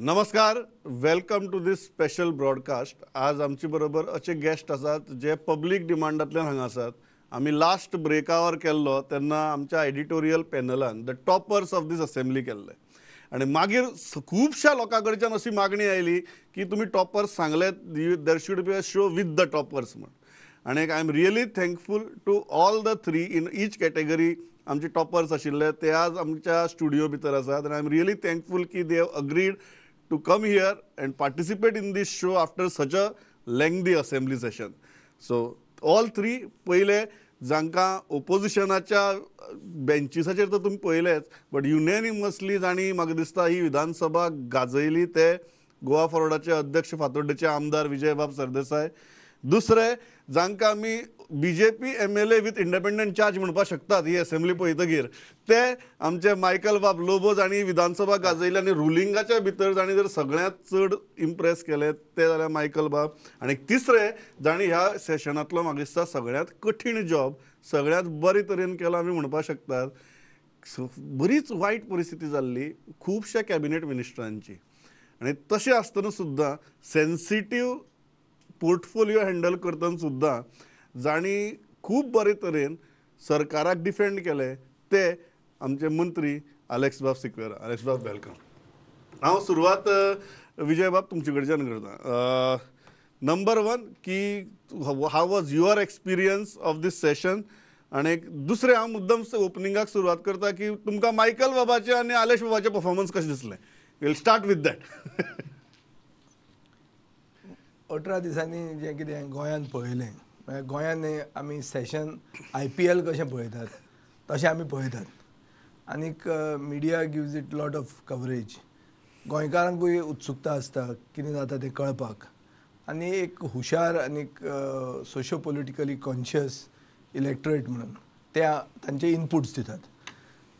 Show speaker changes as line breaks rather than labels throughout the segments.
नमस्कार, welcome to this special broadcast. आज आमचे बरोबर असे गेस्ट आसात जे पब्लीक डिमांडांतल्यान हांगा आसात. आमी लास्ट ब्रेकावर केल्लो तेन्ना आमच्या एडिटोरियल पॅनलान the toppers of this assembly केल्ले आणि मागीर खुबशा लोकां कडच्यान अशी मागणी आयली की तुमी टॉपर्स सांगले there should be a show with the toppers म्हण. आणि I am really thankful to all the three in each category. आमचे टॉपर्स आशिल्ले ते आज आमच्या स्टुडिओ भितर आसात आणि आय एम रियली थँकफूल की they have agreed to come here and participate in this show after such a lengthy assembly session. So all three पहिले जांकां ओपोजिशनाच्या बेंचीसाचेर तर तुमी पळयलेच, बट युनेनिमसली जाणी म्हाका दिसता ही विधानसभा गाजयली ते गोवा फॉरवर्डाचे अध्यक्ष फातोड्डेचे आमदार विजयबाब सरदेसाय. दुसरे जांकां आमी BJP MLA with independent charge म्हणपाक शकतात ही असेंब्ली पळयतकीर, ते आमचे मायकल बाब लोबो जाणी विधानसभा गाजयली आनी रुलिंगाच्या भितर जाणी जर सगळ्यांत चड इम्प्रेस केले ते जाल्यार मायकल बाब. आणि तिसरे जाणी ह्या सेशनांतलो म्हाका दिसता सगळ्यांत कठीण जॉब सगळ्यांत बरे तरेन केलो आमी म्हणपाक शकतात. बरीच वायट परिस्थिती जाल्ली खुबश्या कॅबिनेट मिनिस्टरांची आणि तशें आसतना सुद्दां सेन्सिटीव पोर्टफोलियो हँडल करतना सुद्दां जाणी खूब बरे तरेन सरकाराक डिफेंड केले ते आमचे मंत्री अलेक्स बाब सिक्वेरा. अलेक्स बाब वेलकम. हांव सुरवात विजय बाब तुमचे कडच्यान करता. नंबर वन की how was your experience of this session. आणि दुसरें हांव मुद्दम ओपनिंगाक सुरवात करता की तुमकां मायकल बाबाचे आनी आलेश बाबाचे परफॉर्मन्स कशें दिसलें. Will start with that.
18 दिसांनी जें कितें गोंयांत पळयलें, गोंयांत आमी सेशन IPL कशें पळयतात तशें आमी पळयतात. आनीक media gives it lot of coverage. गोंयकारांकूय उत्सुकता आसता कितें जाता तें कळपाक. आनी एक हुशार आनीक सोशियो पॉलिटिकली कॉन्शियस इलेक्टोरेट म्हणून तांचे इनपुट्स दितात.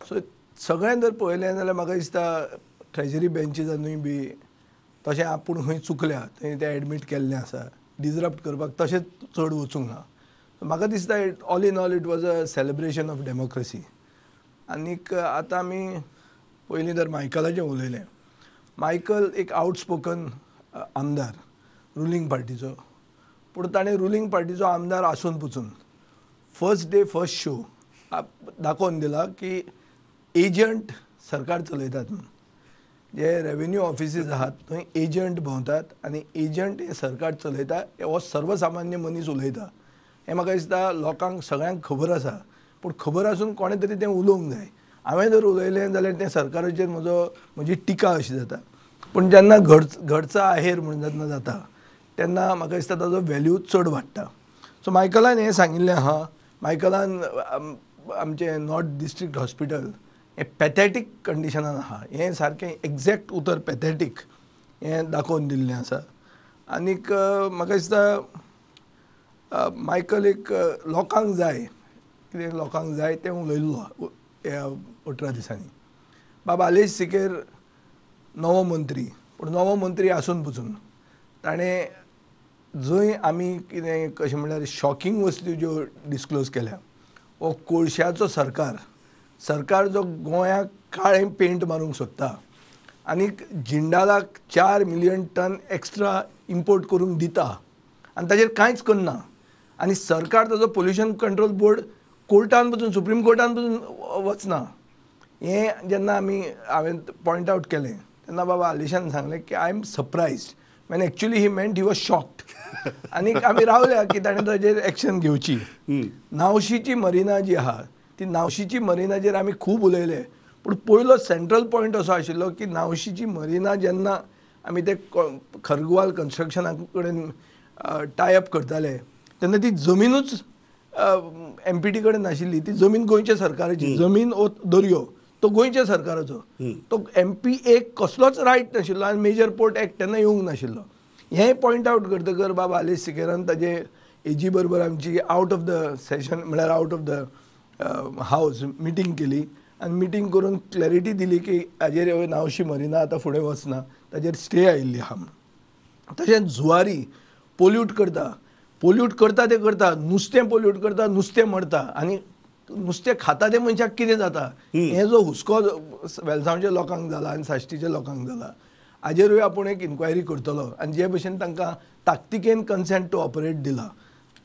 सो सगळ्यांत जर पळयलें जाल्यार म्हाका दिसता ट्रेजरी बेंचीसानूय बी तशें आपूण खंय चुकल्या थंय तें एडमीट केल्लें आसा. डिजरप्ट करपाक तशेंच चड वचूंक ना. म्हाका दिसता all in all it was a celebration of democracy. आनीक आतां आमी पयलीं जर मायकलाचें उलयलें, मायकल एक आवटस्पोकन आमदार रुलींग पार्टीचो, पूण ताणें रुलींग पार्टीचो आमदार आसून पसून फर्स्ट डे फर्स्ट शो दाखोवन दिला की एजंट सरकार चलयतात म्हणून. जे रेव्हेन्यू ऑफिसीस आहात थंय एजंट भोंवतात आनी एजंट हे सरकार चलयता हो सर्वसामान्य मनीस उलयता. हें म्हाका दिसता लोकांक सगळ्यांक खबर आसा, पूण खबर आसून कोणें तरी तें उलोवंक जाय. हांवें जर उलयलें जाल्यार तें सरकाराचेर म्हजी टिका अशी जाता. पूण जेन्ना घडचा आहेर म्हणून जेन्ना जाता तेन्ना म्हाका दिसता ताजो वेल्यू चड वाडटा. सो मायकलान हें सांगिल्लें आहा. मायकलान आमचें नॉर्थ डिस्ट्रिक्ट हॉस्पिटल हें पॅथेटीक कंडिशनान आहा. हें सारकें एग्जॅक्ट उतर पॅथेटीक हें दाखोवन दिल्लें आसा. आनीक म्हाका दिसता मायकल एक लोकांक जाय कितें लोकांक जाय तें उलयल्लो ह्या 18 दिसांनी. बाब आलेश सिकेर नवो मंत्री, पूण नवो मंत्री आसून पसून ताणें जंय आमी कितें कशें म्हणल्यार शॉकिंग वस्तू ज्यो डिस्क्लोज केल्या, हो कोळश्याचो सरकार जो गोंयाक काळें पेंट मारूंक सोदता आनीक जिंडालाक 4 मिलियन टन एक्स्ट्रा इम्पोर्ट करूंक दिता आनी ताजेर कांयच करना. आनी सरकार ताजो पोल्युशन कंट्रोल बोर्ड कोर्टान पसून सुप्रीम कोर्टान पसून वचना. हें जेन्ना हांवें पॉयंट आवट केलें तेन्ना बाबा आलेशान सांगलें की I am surprised when actually he meant he was shocked. आनीक आमी रावल्या की ताणें ताजेर एक्शन घेवची. नावशीची मरिना जी आहा ती नावशीची मरिनाचेर आमी खूब उलयले, पूण पयलो सेंट्रल पॉयंट असो आशिल्लो की नावशीची मरिना जेन्ना आमी ते खरगवाल कन्स्ट्रक्शना कडेन टायअप करताले तेन्ना ती जमिनूच MPT कडेन नाशिल्ली. ती जमीन गोंयच्या सरकाराची. जमीन ओ दर्यो तो गोंयच्या सरकाराचो. तो MP कसलोच रायट नाशिल्लो आनी मेजर पोर्ट एक्ट तेन्ना येवंक नाशिल्लो. हें पॉयंट आवट करतकर बाबा आलेश सिकेरान ताजे एजी बरोबर आमची आउट ऑफ द सेशन म्हळ्यार आउट ऑफ द हावस मिटींग केली आनी मिटींग करून क्लॅरिटी दिली की हाजेर नावशी मरिना आतां फुडें वचना, ताजेर स्टे आयिल्ली आहा म्हणून. तशेंच जुवारी पोल्यूट करता ते करता, नुस्तें पोल्यूट करता, नुस्तें मरता आनी नुस्तें खाता ते मनशाक कितें जाता हें जो हुस्को वेलसांवच्या लोकांक जाला आनी साश्टीच्या लोकांक जाला. हाजेरूय आपूण एक इन्क्वायरी करतलो आनी जे भशेन तांकां ताकतिकेन कन्सेंट टू ऑपरेट दिला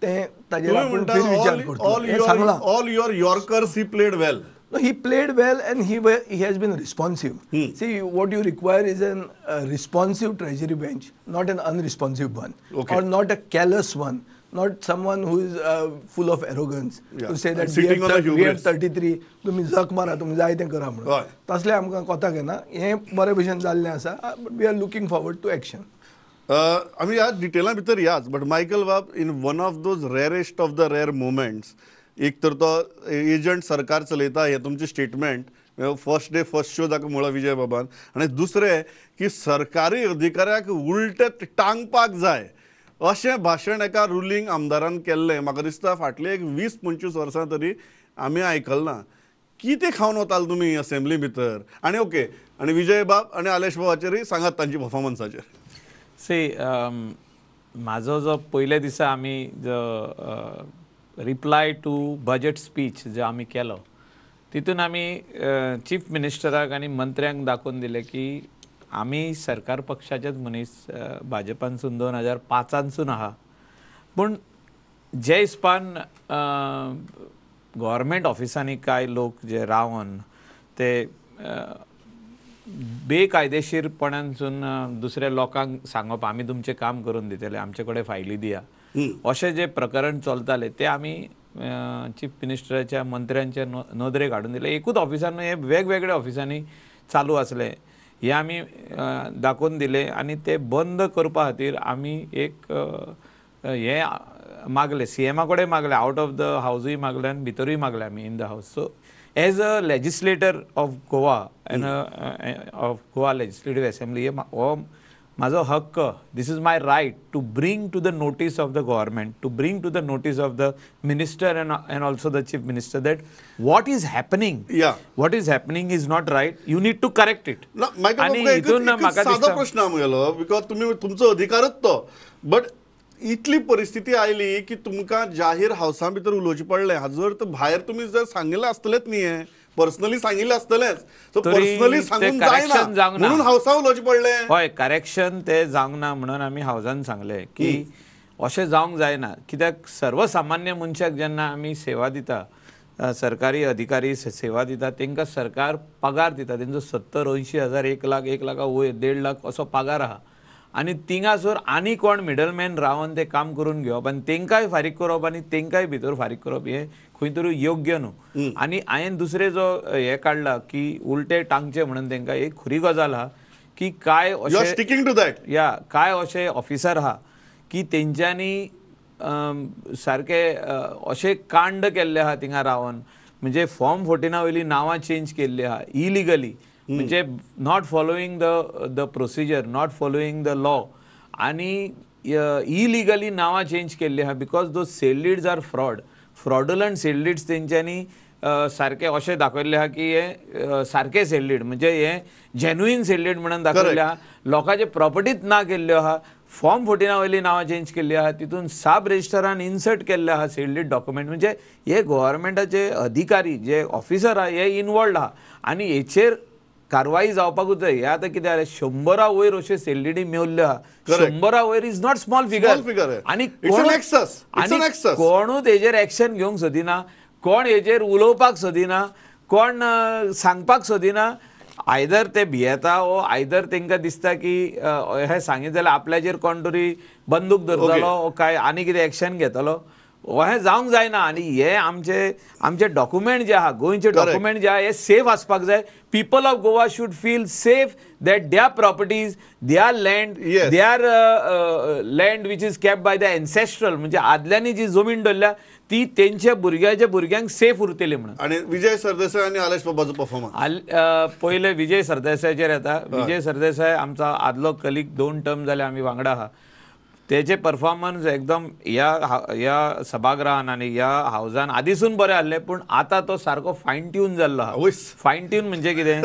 ते ताजेर आपूण फेर विचार करतलो हें सांगलां.
All your yorkers he played well.
No, he played well and he has been responsive. See, what you require is a responsive treasury bench, not an unresponsive one,
Okay.
or not a callous one, not someone who is full of arrogance.
Yeah.
To say that
And sitting on the
we have
hubris.
33, तुम्ही जग मारा, तुम्ही जाय तें करा म्हणून.
हय.
तसलें आमकां कोताक येना. हें बरे भशेन जाल्लें आसा, but we are looking forward to action.
आम्ही या डिटेला भितर याच बट मायकल बाब in one of those rarest of the rare moments एक तर तो एजंट सरकार चलयता हे तुमचे statement first day first show ताका म्हळो विजय बाबान आनी दुसरें की सरकारी अधिकाऱ्याक उलटे टांगपाक जाय अशें भाशण एका रुलींग आमदारान केल्लें म्हाका दिसता फाटली एक 20-25 वर्सां तरी आमी आयकल ना. कितें खावन वताले तुमी असेंब्ली भितर आनी ओके आनी विजय बाब आनी आलेश बाबाचेरय सांगात तांची परफॉर्मन्साचेर.
माझो जो पयल्या दिसा आमी जो रिप्लाय टू बजेट स्पीच जो आमी केलो तितून आमी चीफ मिनिस्टराक आनी मंत्र्यांक दाखोवन दिले की आमी सरकार पक्षाचेच मनीस भाजपानसून 2005 आहा पूण जे हिसपान गव्हर्मेंट ऑफिसांनी कांय लोक जे रावन ते बेकायदेशीरपणानसून दुसऱ्या लोकांक सांगप आमी तुमचें काम करून दितले आमचे कडेन फायली दिया अशें जे प्रकरण चलताले ते आमी चीफ मिनिस्टराच्या मंत्र्यांच्या नदरेक हाडून दिले. एकूच ऑफिसान हे वेगवेगळ्या ऑफिसांनी चालू आसले हे आमी दाखोवन दिले आनी ते बंद करपा खातीर आमी एक हे मागले CMा कडेन मागले आउट ऑफ द हावजूय मागले आनी भितरूय मागले आमी in the house. So as a legislator of Goa and of Goa legislative assembly हो माझो हक्क. This is my right to bring to the notice of the government to bring to the notice of the minister and also the chief minister that what is happening what is happening is not right you need to correct it.
आणि हितून म्हाका सादो प्रश्न आमगेलो because तुम्ही तुमचो अधिकारच तो बट इतली परिस्थिती आयली की तुमकां जाहीर हावसा भितर उलोवचें पडलें हाजर तर भायर तुमी जर सांगिल्लें आसतलेंच न्ही हे पर्सनली सांगिल्लें आसतलेंच सो पर्सनली सांगून जायना म्हणून हावसा उलोवचें पडलें.
हय करेक्शन ते जावंक ना म्हणून आमी हावजान सांगलें की अशें जावंक जायना कित्याक सर्वसामान्य मनशाक जेन्ना आमी सेवा दिता सरकारी अधिकारी सेवा दिता तांकां सरकार पगार दिता तेंचो 70-80 हजार 1 लाख 1 लाखा वयर 1.5 लाख असो पगार आहा आनी थिंगासोर आनी कोण मिडलमॅन रावन ते काम करून घेवप आनी तांकांय फारीक करप आनी तांकांय भितर फारीक करप हे खंय तरी योग्य न्हू. आनी हांवें दुसरे जो हे काडला की उलटे टांगचे म्हणून तांकां एक खरी गजाल आहा की काय काय अशे ऑफिसर आहा की तेंच्यांनी सारके अशे कांड केल्ले आहा थिंगा रावन म्हणजे फॉर्म 14 वयली नांवां चेंज केल्ली आहा इलिगली म्हणजे not following the procedure not following the law आनी इलिगली नांवां चेंज केल्ली आहा because those sale deeds are fraudulent sale deeds तेंच्यांनी सारके अशें दाखयल्ले आहा की हे सारके सेल डीड म्हणजे हे जेन्युइन सेल डीड म्हणून दाखयल्ले आहा लोकांचे प्रॉपर्टीच ना केल्ल्यो आहा फॉर्म 14 वयली नांवां चेंज केल्ली आहा तितून सब रेजिस्टरान इन्सर्ट केल्ले आहा सेल डीड डॉक्युमेंट म्हणजे हे गव्हर्मेंटाचे अधिकारी जे ऑफिसर आहा हे इनवॉल्ड आहा आनी हेचेर कारवाई जावपाकूच जाय. हे आतां कितें जालें 100 वयर अशे सेलडीडी मेवल्ल्यो आहा 100 वयर इज नॉट स्मॉल फिगर आनी कोणूच हेजेर एक्शन घेवंक सोदिना कोण हेजेर उलोवपाक सोदिना कोण सांगपाक सोदिना आयदर ते भियेता वो आयदर तांकां दिसता की हे सांगितलें जाल्यार आपल्याचेर कोण तरी बंदूक धरतलो काय आनी कितें एक्शन घेतलो हे जावंक जायना. आनी हे आमचे डॉक्युमेंट जे आहा गोंयचे डॉक्युमेंट जे आहा हे सेफ आसपाक जाय. People of Goa should feel safe that their properties their land which is kept by the ancestral म्हणजे आदल्यांनी जी जमीन दवरल्या ती तेंच्या भुरग्यांक सेफ उरतली म्हणून.
आणि विजय सरदेसाय आणि आलेश बाबाचो परफॉर्मन्स
पहिले विजय सरदेसायचेर येता. विजय सरदेसाय आमचा आदलो कलीग 2 टर्म जाले आमी वांगडा आहा तेचे परफॉर्मन्स एकदम ह्या सभागृहान आनी ह्या हावजान आदीसून बरे आहले पूण आतां तो सारको फायन ट्यून जाल्लो आहा. फायन ट्यून म्हणजे कितें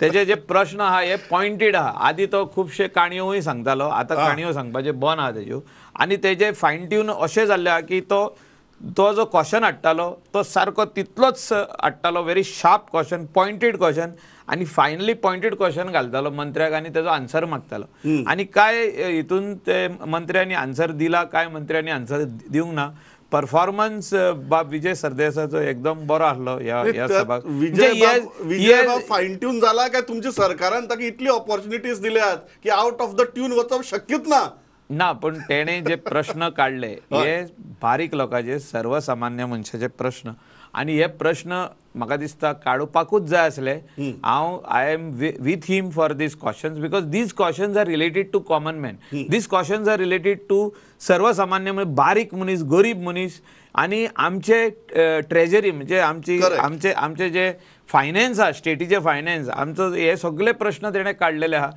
तेजे जे प्रश्न आहा हे पॉयंटेड आहा. आदी तो खुबशे काणयोय सांगतालो आतां काणयो सांगपाचे बंद आहा तेज्यो आनी तेजे फायन ट्यून अशें जाल्ले आहा की तो जो क्वेश्चन हाडटालो तो सारको तितलोच हाडटालो very sharp question pointed question आणि फायनली पॉइंटेड क्वेश्चन घालतालो मंत्र्याक आणि त्याचा आन्सर मागतालो आणि काय हितून ते मंत्र्यांनी आन्सर दिला, काय मंत्र्यांनी आन्सर दिवंक ना. परफॉर्मन्स बाब विजय सरदेसायचो एकदम बरो आसलो ह्या सभाक.
विजय बाब फायन ट्यून जाला काय तुमच्या सरकारान ताका इतली ऑपॉर्च्युनिटीज दिल्यात की आउट ऑफ द ट्यून वचप शक्यच ना.
ना पण तेणे जे प्रश्न काढले हे बारीक लोकांचे सर्वसामान्य मनशाचे प्रश्न आणि हे प्रश्न म्हाका दिसता काडोवपाकूच जाय आसले. I am with him for this questions because these questions are related to common man. These questions are related to सर्वसामान्य म्हणजे बारीक मनीस, गरीब मनीस आणि आमचे ट्रेजरी म्हणजे आमचे जे फायनान्स आहा, स्टेटीचे फायनान्स, आमचो हे सगळे प्रश्न तेणे काडलेले आहा.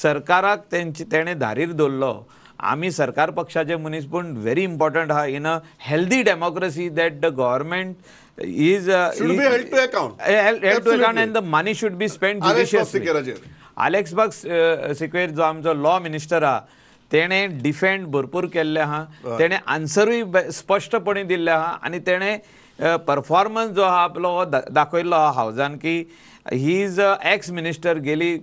सरकाराक तेणे धारीर दवरलो. आम्ही सरकार पक्षाचे मनीस पण व्हेरी इम्पॉर्टंट आहा in a healthy democracy that the government is
should be held to account.
Held to account and the money should be spent judiciously. Alex Buck Sequeira जो आमचो लॉ मिनिस्टर आहा तेणे डिफेंड भरपूर केल्ले आहा. तेणे आन्सरूय स्पष्टपणे दिल्ले आहा आणि तेणे परफॉर्मन्स जो आहा आपलो दाखयल्लो आहा हावजान की ही इज एक्स मिनिस्टर. गेली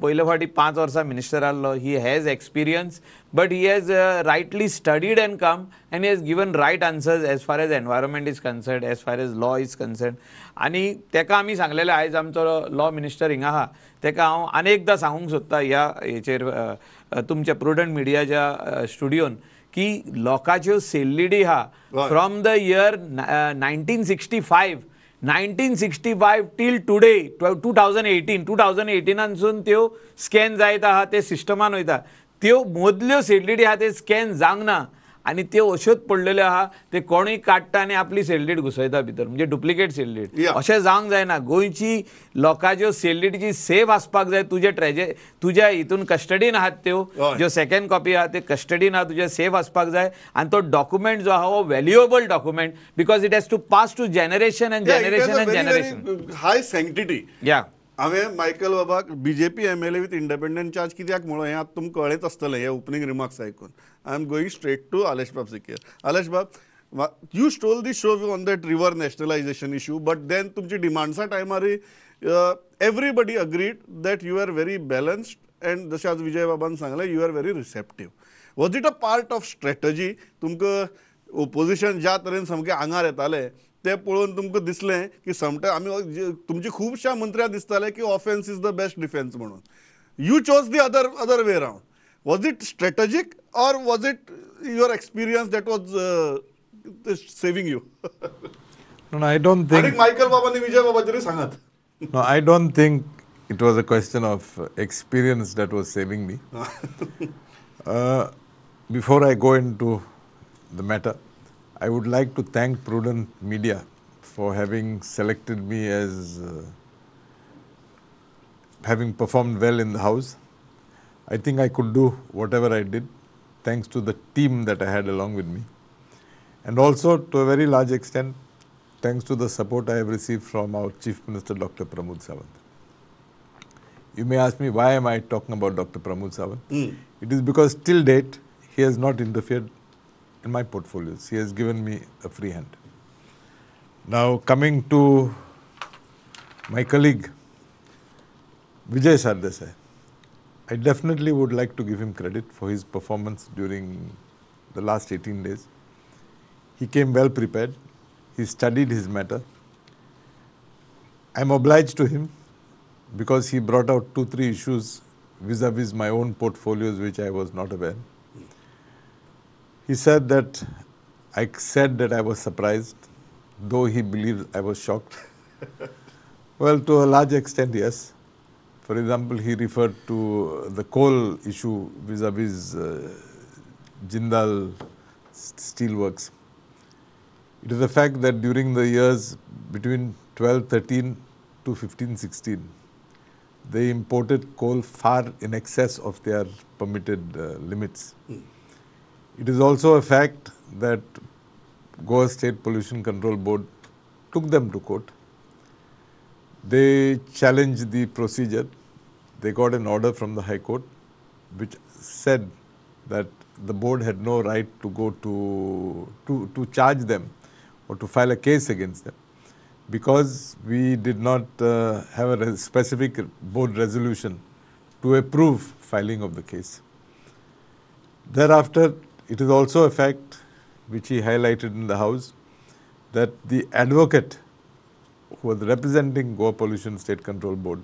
पयले फावटी 5 वर्सां मिनिस्टर आसलो. He has experience but he has rightly studied and come and he has given right answers as far as environment is concern, as far as law is concern. आणि तेका आमी सांगलेले आयज आमचो लॉ मिनिस्टर हिंगा आहा तेका हांव अनेकदां सांगूंक सोदता ह्या हेचेर तुमच्या प्रुडंट मिडियाच्या स्टुडियोन की लोकांच्यो सेल्लीडी आहा from the year 1965 till today 2018 त्यो स्कॅन जायत आहा ते सिस्टमान वयता. त्यो मदल्यो सेल्लीडी आहा ते स्कॅन जावंक ना आणि त्यो अश्योच पडलेल्यो आहा. ते कोणूय काडटा आनी आपली सेल्लीड घुसयता भितर म्हणजे डुप्लिकेट सेल्लीड. अशें जावंक जायना. गोंयची लोकांच्यो सेल्लीडची सेफ आसपाक जाय. तुज्या हितून कस्टडीन आहात त्यो ज्यो सेकंड कॉपी आहा ते कस्टडीन आहा तुज्या सेफ आसपाक जाय आणि तो डॉक्युमेंट जो आहा हो valuable document because it has to pass to generation and generation and generation.
High sanctity.
या
हांवें मायकल बाबाक बीजेपी MLA विथ इंडिपेंडंट चार्ज कित्याक म्हणून हें आतां तुमकां कळ्ळेंच आसतलें हे ओपनिंग रिमार्क्स आयकून. I am going straight to Aleixo baab Sequeira. Aleixo baab, you stole the show on that river nationalisation issue but then तुमची डिमांड्सा टायमारूय everybody agreed that you are very balanced and जशें आज विजय बाबान सांगलें you are very receptive. Was it a part of strategy? तुमकां opposition ज्या तरेन सामकें आंगार येतालें ते पळोवन तुमकां दिसलें की समटायम आमी तुमची खुबश्या मंत्र्यां दिसताले की offence is the best defence म्हणून. You chose the other way round. Was it strategic or was it your experience that was saving you?
No, I don't think.
आणि मायकल बाबांनी विजय बाबाचेर सांगात.
No, I don't think it was a question of experience that was saving me. Before I go into the matter, I would like to thank Prudent Media for having selected me as having performed well in the House. I think I could do whatever I did thanks to the team that I had along with me. And also, to a very large extent, thanks to the support I have received from our Chief Minister, Dr. Pramod Sawant. You may ask me, why am I talking about Dr. Pramod Sawant? It is because till date, he has not interfered in my portfolios. He has given me a free hand. Now, coming to my colleague, Vijay Sardesai, I definitely would like to give him credit for his performance during the last 18 days. He came well prepared. He studied his matter. I am obliged to him because he brought out 2-3 issues vis-a-vis my own portfolios which I was not aware. He said that I said that I was surprised, though he believes I was shocked. Well, to a large extent, yes. For example, he referred to the coal issue vis-a-vis Jindal Steelworks. It is a fact that during the years between 12-13 to 15-16, they imported coal far in excess of their permitted limits. It is also a fact that Goa State Pollution Control Board took them to court. They challenged the procedure. They got an order from the High Court which said that the board had no right to go to charge them or to file a case against them because we did not have a specific board resolution to approve filing of the case. Thereafter, it is also a fact which he highlighted in the House that the advocate who was representing Goa Pollution State Control Board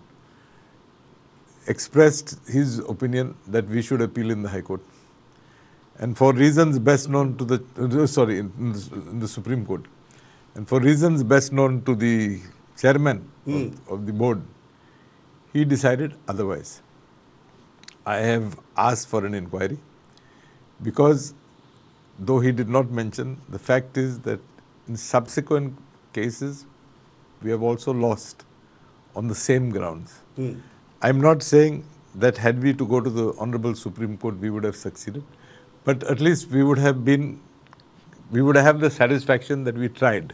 expressed his opinion that we should appeal in the High Court. And for reasons best known to the, in the Supreme Court, and for reasons best known to the chairman of the board, he decided otherwise. I have asked for an inquiry because though he did not mention, the fact is that in subsequent cases, we have also lost on the same grounds. I'm not saying that had we to go to the Honorable Supreme Court, we would have succeeded, but at least we would have the satisfaction that we tried,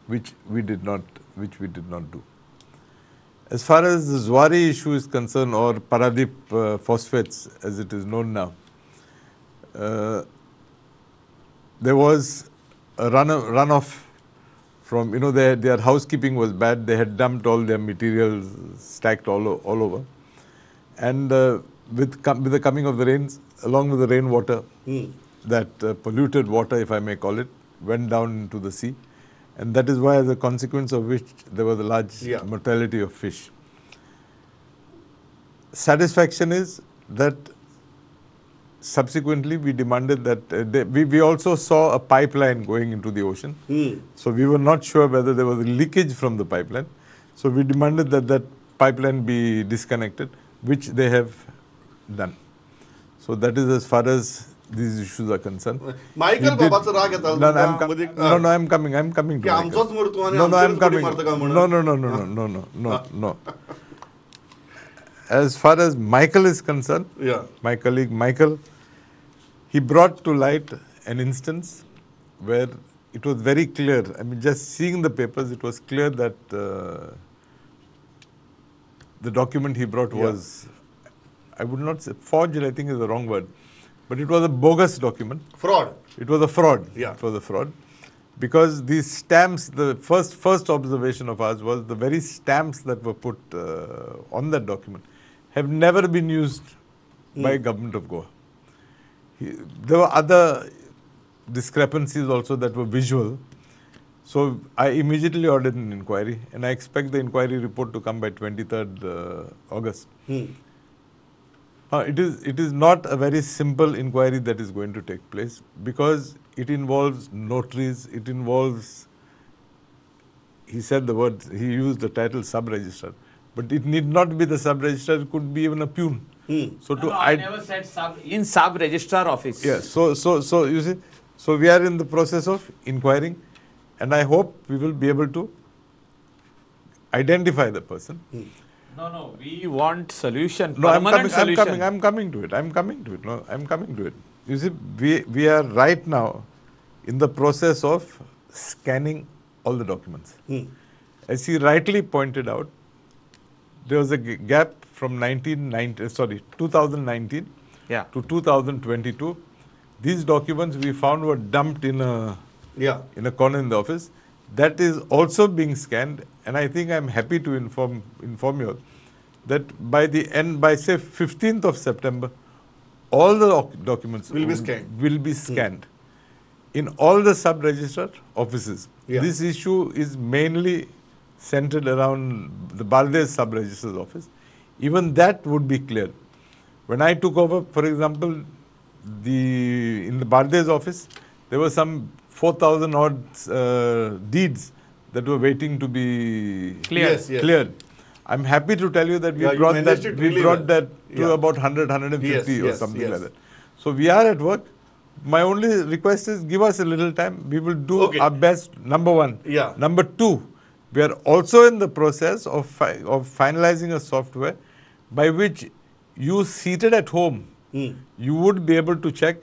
which we did not do. As far as the Zuari issue is concerned, or Paradip phosphates as it is known now, there was a runoff from, their housekeeping was bad. They had dumped all their materials, stacked all over. And with the coming of the rains, along with the rainwater, that polluted water, if I may call it, went down into the sea. And that is why, as a consequence of which, there was a large mortality of fish. Satisfaction is that subsequently we demanded that we also saw a pipeline going into the ocean. So we were not sure whether there was a leakage from the pipeline. So we demanded that pipeline be disconnected, which they have done. So that is as far as these issues are concerned.
Michael बाबाचा राग येतो.
No, I'm coming to Michael. No, I'm coming. No. As far as Michael is concerned, my colleague Michael, he brought to light an instance where it was very clear. I mean, just seeing the papers, it was clear that the document he brought was, I would not say forged, I think is the wrong word, but it was a bogus document.
Fraud.
It was a fraud.
Yeah.
It was a fraud. Because these stamps, the first observation of ours was the very stamps that were put on that document have never been used by Government of Goa. There were other discrepancies also that were visual. So I immediately ordered an inquiry, and I expect the inquiry report to come by 23rd August. It is not a very simple inquiry that is going to take place, because it involves notaries, it involves, he said the word, he used the title sub-registrar, but it need not be the sub-registrar, it could be even a peon. So
I never said in sub-registrar office.
Yes, so you see, so we are in the process of inquiring, and I hope we will be able to identify the person.
No, we want solution,
No, I'm coming to it. No, I'm coming to it. You see, we are right now in the process of scanning all the documents. As he rightly pointed out, there was a gap from 2019 to 2022. These documents we found were dumped in a corner in the office. That is also being scanned, and I think I'm happy to inform you all that by say 15th of September, all the documents will be scanned in all the sub-registrar offices. This issue is mainly centered around the Bardes sub-registrar's office. Even that would be cleared. When I took over, for example, in the Bardes office, there were some 4,000 odd deeds that were waiting to be cleared. I'm happy to tell you that we brought that to about 100, 150 or something like that. So we are at work. My only request is give us a little time. We will do our best, number one. Number two, we are also in the process of finalizing a software by which you seated at home, you would be able to check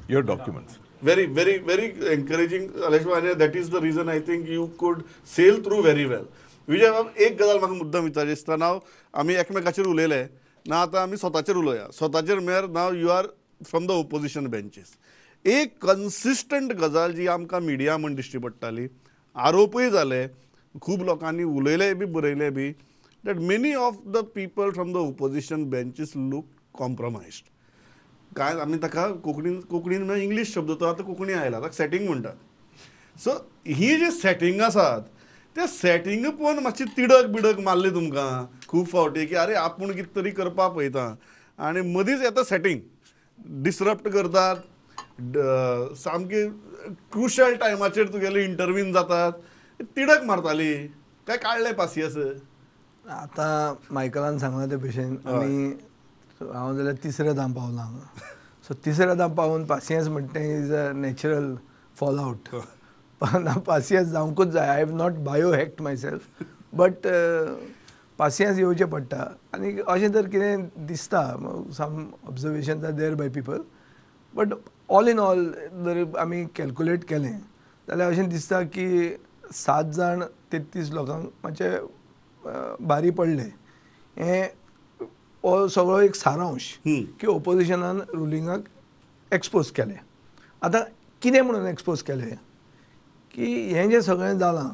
your documents.
Very, very, very encouraging, Aleshbhai. That is the reason I think you could sail through very well. विजय बाब, एक गजाल म्हाका मुद्दम विचारची आसता. नाव आमी एकमेकाचेर उलयले ना, आतां आमी स्वताचेर उलोवया. स्वताचेर म्हळ्यार now you are from the opposition benches. एक कन्सिस्टंट गजाल जी आमकां मिडिया म्हण दिश्टी पडटाली, आरोपूय जाले, खूब लोकांनी उलयले बी बरयले बी that many of the people from the opposition benches look compromised. काय आमी ताका कोंकणीन म्हणजे इंग्लीश शब्द तो आतां कोंकणी आयला ताका सेटींग म्हणटात. सो ही जी सेटींग आसात त्या सेटींग पळोवन मातशी तिडक बिडक मारली तुमकां खूब फावटी की अरे आपूण कितें तरी करपा पळयता आनी मदींच येता सेटींग डिसरप्ट करतात. सामकी क्रुशल टायमाचेर तुगेले इंटरव्यून जातात तिडक मारताली काय काडले पासियस.
आतां मायकलान सांगला ते भशेन आमी हांव जाल्यार तिसऱ्या दाम पावला हांगा. सो तिसऱ्या दाम पावून पासियन्स म्हणटा तें is a natural fall out. Patience जावंकूच जाय. I have not bio hacked myself but patience येवचें पडटा. आनी अशें जर कितें दिसता some observations are there by people but all in all जर आमी कॅल्कुलेट केलें जाल्यार अशें दिसता की 7 जाण 33 लोकांक मातशें भारी पडले. हें हो सगळो एक सारांश की ओपोजिशनान रुलिंगाक एक्सपोज केलें. आतां कितें म्हणून एक्सपोज केलें की हें जें सगळें जालां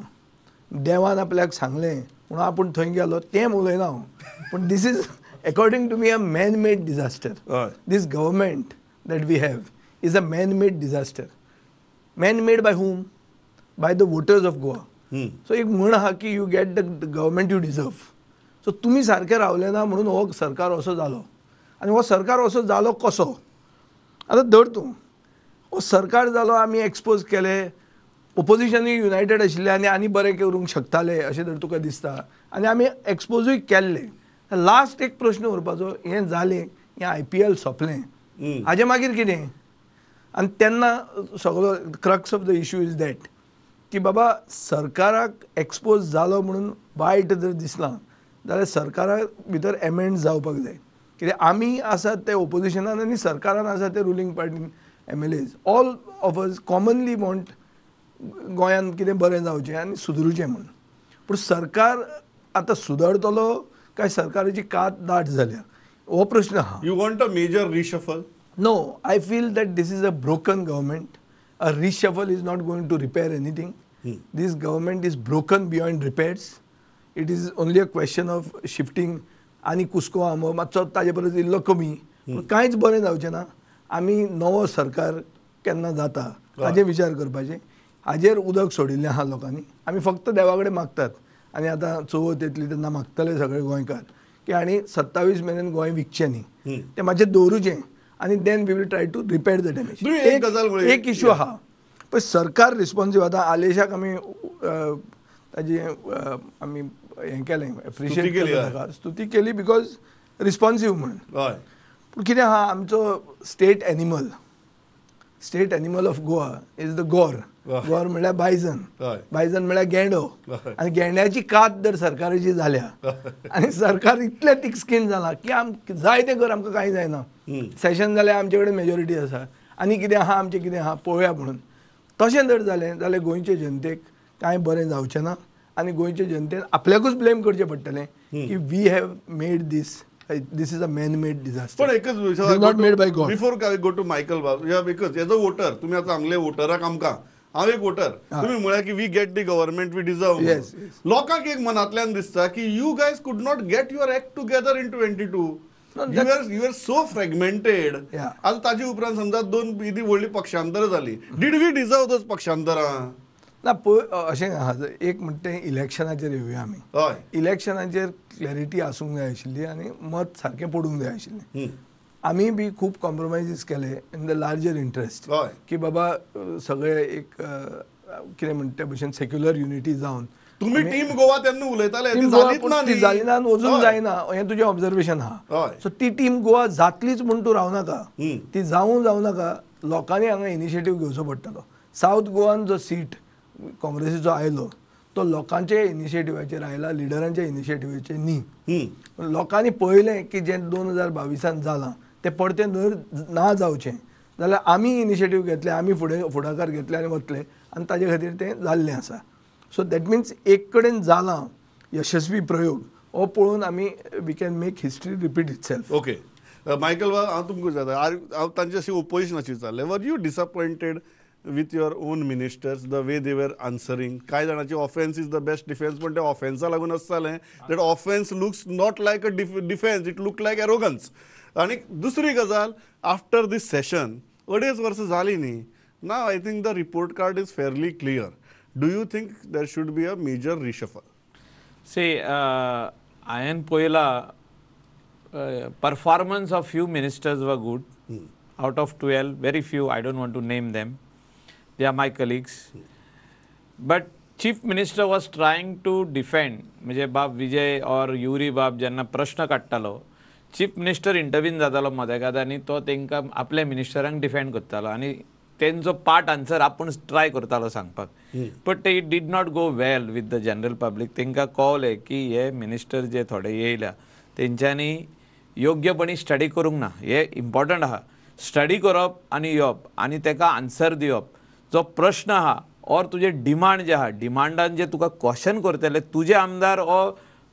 देवान आपल्याक सांगलें म्हणून आपूण थंय गेलो तें उलयना हांव. पूण this is according to me a man made disaster. This government that we have is a man made disaster. Man made by whom? By the voters of Goa. So एक म्हण आहा की you get the government you deserve. So तुमी सारके रावले ना म्हणून हो सरकार असो जालो. आनी हो सरकार असो जालो कसो? आतां धर तूं हो सरकार जालो आमी एक्सपोज केले ओपोजिशनूय युनायटेड आशिल्ले आनी बरें करूंक शकताले अशें जर तुका दिसता आनी आमी एक्सपोजूय केल्ले. लास्ट एक प्रश्न उरपाचो हें जालें हें IPL सोंपलें हाजे मागीर कितें? आनी तेन्ना सगळो crux of the issue is that की बाबा सरकाराक एक्सपोज जालो म्हणून वायट जर दिसलां जाल्यार सरकारा भितर एमेंड्स जावपाक जाय. कित्याक आमी आसात ते ओपोजिशनान आनी सरकारान आसा ते रुलींग पार्टीन MLAs all of us commonly want गोंयांत कितें बरें जावचें आनी सुदरुचें म्हणून. पूण सरकार आतां सुदरतलो काय सरकाराची कात दाट जाल्या हो प्रश्न आहा.
You want a major reshuffle?
No, I feel that this is a broken government. A reshuffle is not going to repair anything. This government is broken beyond repairs. It is only a question of shifting. आनी कुस्को आमो मातसो ताजे परस इल्लो कमी पूण कांयच बरें जावचें ना. आमी नवो सरकार केन्ना जाता हाजेर विचार करपाचें. हाजेर उदक सोडिल्लें आहा लोकांनी. आमी फक्त देवा कडेन मागतात आनी आतां चवथ येतली तेन्ना मागतले सगळे गोंयकार की आनी 27 मेरेन गोंय विकचें न्ही तें मातशें दवरुचें आनी then we will try to repair the damage. एक इश्यू आहा पण सरकार रिस्पॉन्सिव्ह. आतां आलेशाक आमी ताजी आमी हें केलें एप्रिशिएट केलें ताका स्तुती केली बिकॉज रिस्पॉन्सिव्ह म्हणून. पूण कितें आहा आमचो state animal of Goa is the गोर. गोर म्हणल्यार बायजन. बायजन म्हणल्यार गेंडो. आनी गेंड्याची कात जर सरकाराची जाल्या आनी सरकार इतलें तिक्स्कीण जालां की जाय तें कर आमकां कांय जायना. सेशन जाल्यार आमचे कडेन मेजॉरिटी आसा आनी कितें आहा आमचें कितें आहा पळोवया म्हणून. तशें जर जालें जाल्यार गोंयचे जनतेक कांय बरें जावचें ना आनी गोंयचे जनतेन आपल्याकूच ब्लेम करचें पडटलें की we have made this is a man made disaster.
पण एकच
not made by God.
Before go to Michael Bab या बिकॉज एज अ वोटर तुमी आतां सांगले वोटराक आमकां हांव एक वोटर तुमी म्हळ्यार की we get the government we deserve. लोकांक एक मनांतल्यान दिसता की you guys could not get your act together in 22. You are so fragmented. आतां ताजे उपरांत समजा 2 इदी व्हडली पक्षांतरां जाली. डीड वी डिजर्व दोज पक्षांतरां?
ना पळय अशें आहा एक म्हणटा तें इलेक्शनाचेर येवया आमी.
हय
इलेक्शनाचेर क्लॅरिटी आसूंक जाय आशिल्ली आनी मत सारकें पडूंक जाय आशिल्लें. आमी बी खूब कॉम्प्रोमायजीस केले इन द लार्जर इंट्रस्ट की बाबा सगळे एक कितें म्हणटा त्या भशेन सेक्युलर युनिटी जावन.
तुम्ही टीम गोवा तेन्ना उलयताले
ती जाली ना अजून जायना हें तुजें ऑब्जर्वेशन आहा. सो ती टीम गोवा जातलीच म्हूण तूं रावनाका. ती जावं नाका. लोकांनी हांगा इनिशिएटीव घेवचो पडटलो. सावथ गोवान जो सीट काँग्रेसीचो आयलो तो लोकांच्या इनिशिएटिव्हाचेर आयला लिडरांच्या इनिशिएटिव्हाचेर न्ही. लोकांनी पळयलें की जें 2022 जालां तें परतें ना जावचें जाल्यार आमी इनिशिएटीव घेतले आमी फुडाकार घेतले आनी वतले आनी ताजे खातीर तें जाल्लें आसा. सो दॅट मिन्स एक कडेन जालां यशस्वी प्रयोग हो पळोवन आमी we can make history repeat itself.
Okay Michael हांव तुमकां विचारता हांव तांचे अशी ओपोजिशनाची चाललें were you disappointed with your own ministers the way they were answering. कांय जाणांची offence is the best defence, पण ते ऑफेन्सा लागून आसतालें that offence looks not like a defence, it look like arrogance. आनी दुसरी गजाल, आफ्टर दीस सेशन 2.5 वर्सां जालीं न्ही, now I think the report card is fairly clear. Do you think there should be a major reshuffle?
हांवें पळयलां performance of few ministers were good. Out of 12, very few, I don't want to name them. They are my colleagues. But chief minister was trying to defend, म्हणजे बाब विजय और Yuri बाब जेन्ना प्रश्न काडटालो, chief minister इंटरव्यून जातालो मदेगाद आनी तो तांकां आपल्या मिनिस्टरांक डिफेंड करतालो आनी तेंचो पार्ट आन्सर आपूण ट्राय करतालो सांगपाक. But they did not go well with the general public. तांकां कळलें की हे मिनिस्टर जे थोडे येयल्या तेंच्यांनी योग्यपणी स्टडी करूंक ना. हे इम्पॉर्टंट आहा, स्टडी करप आनी येवप आनी ताका आन्सर दिवप. जो प्रश्न आहा और तुजे डिमांड जे आहा, डिमांडान जे तुका क्वेश्चन करतले तुजे आमदार ओ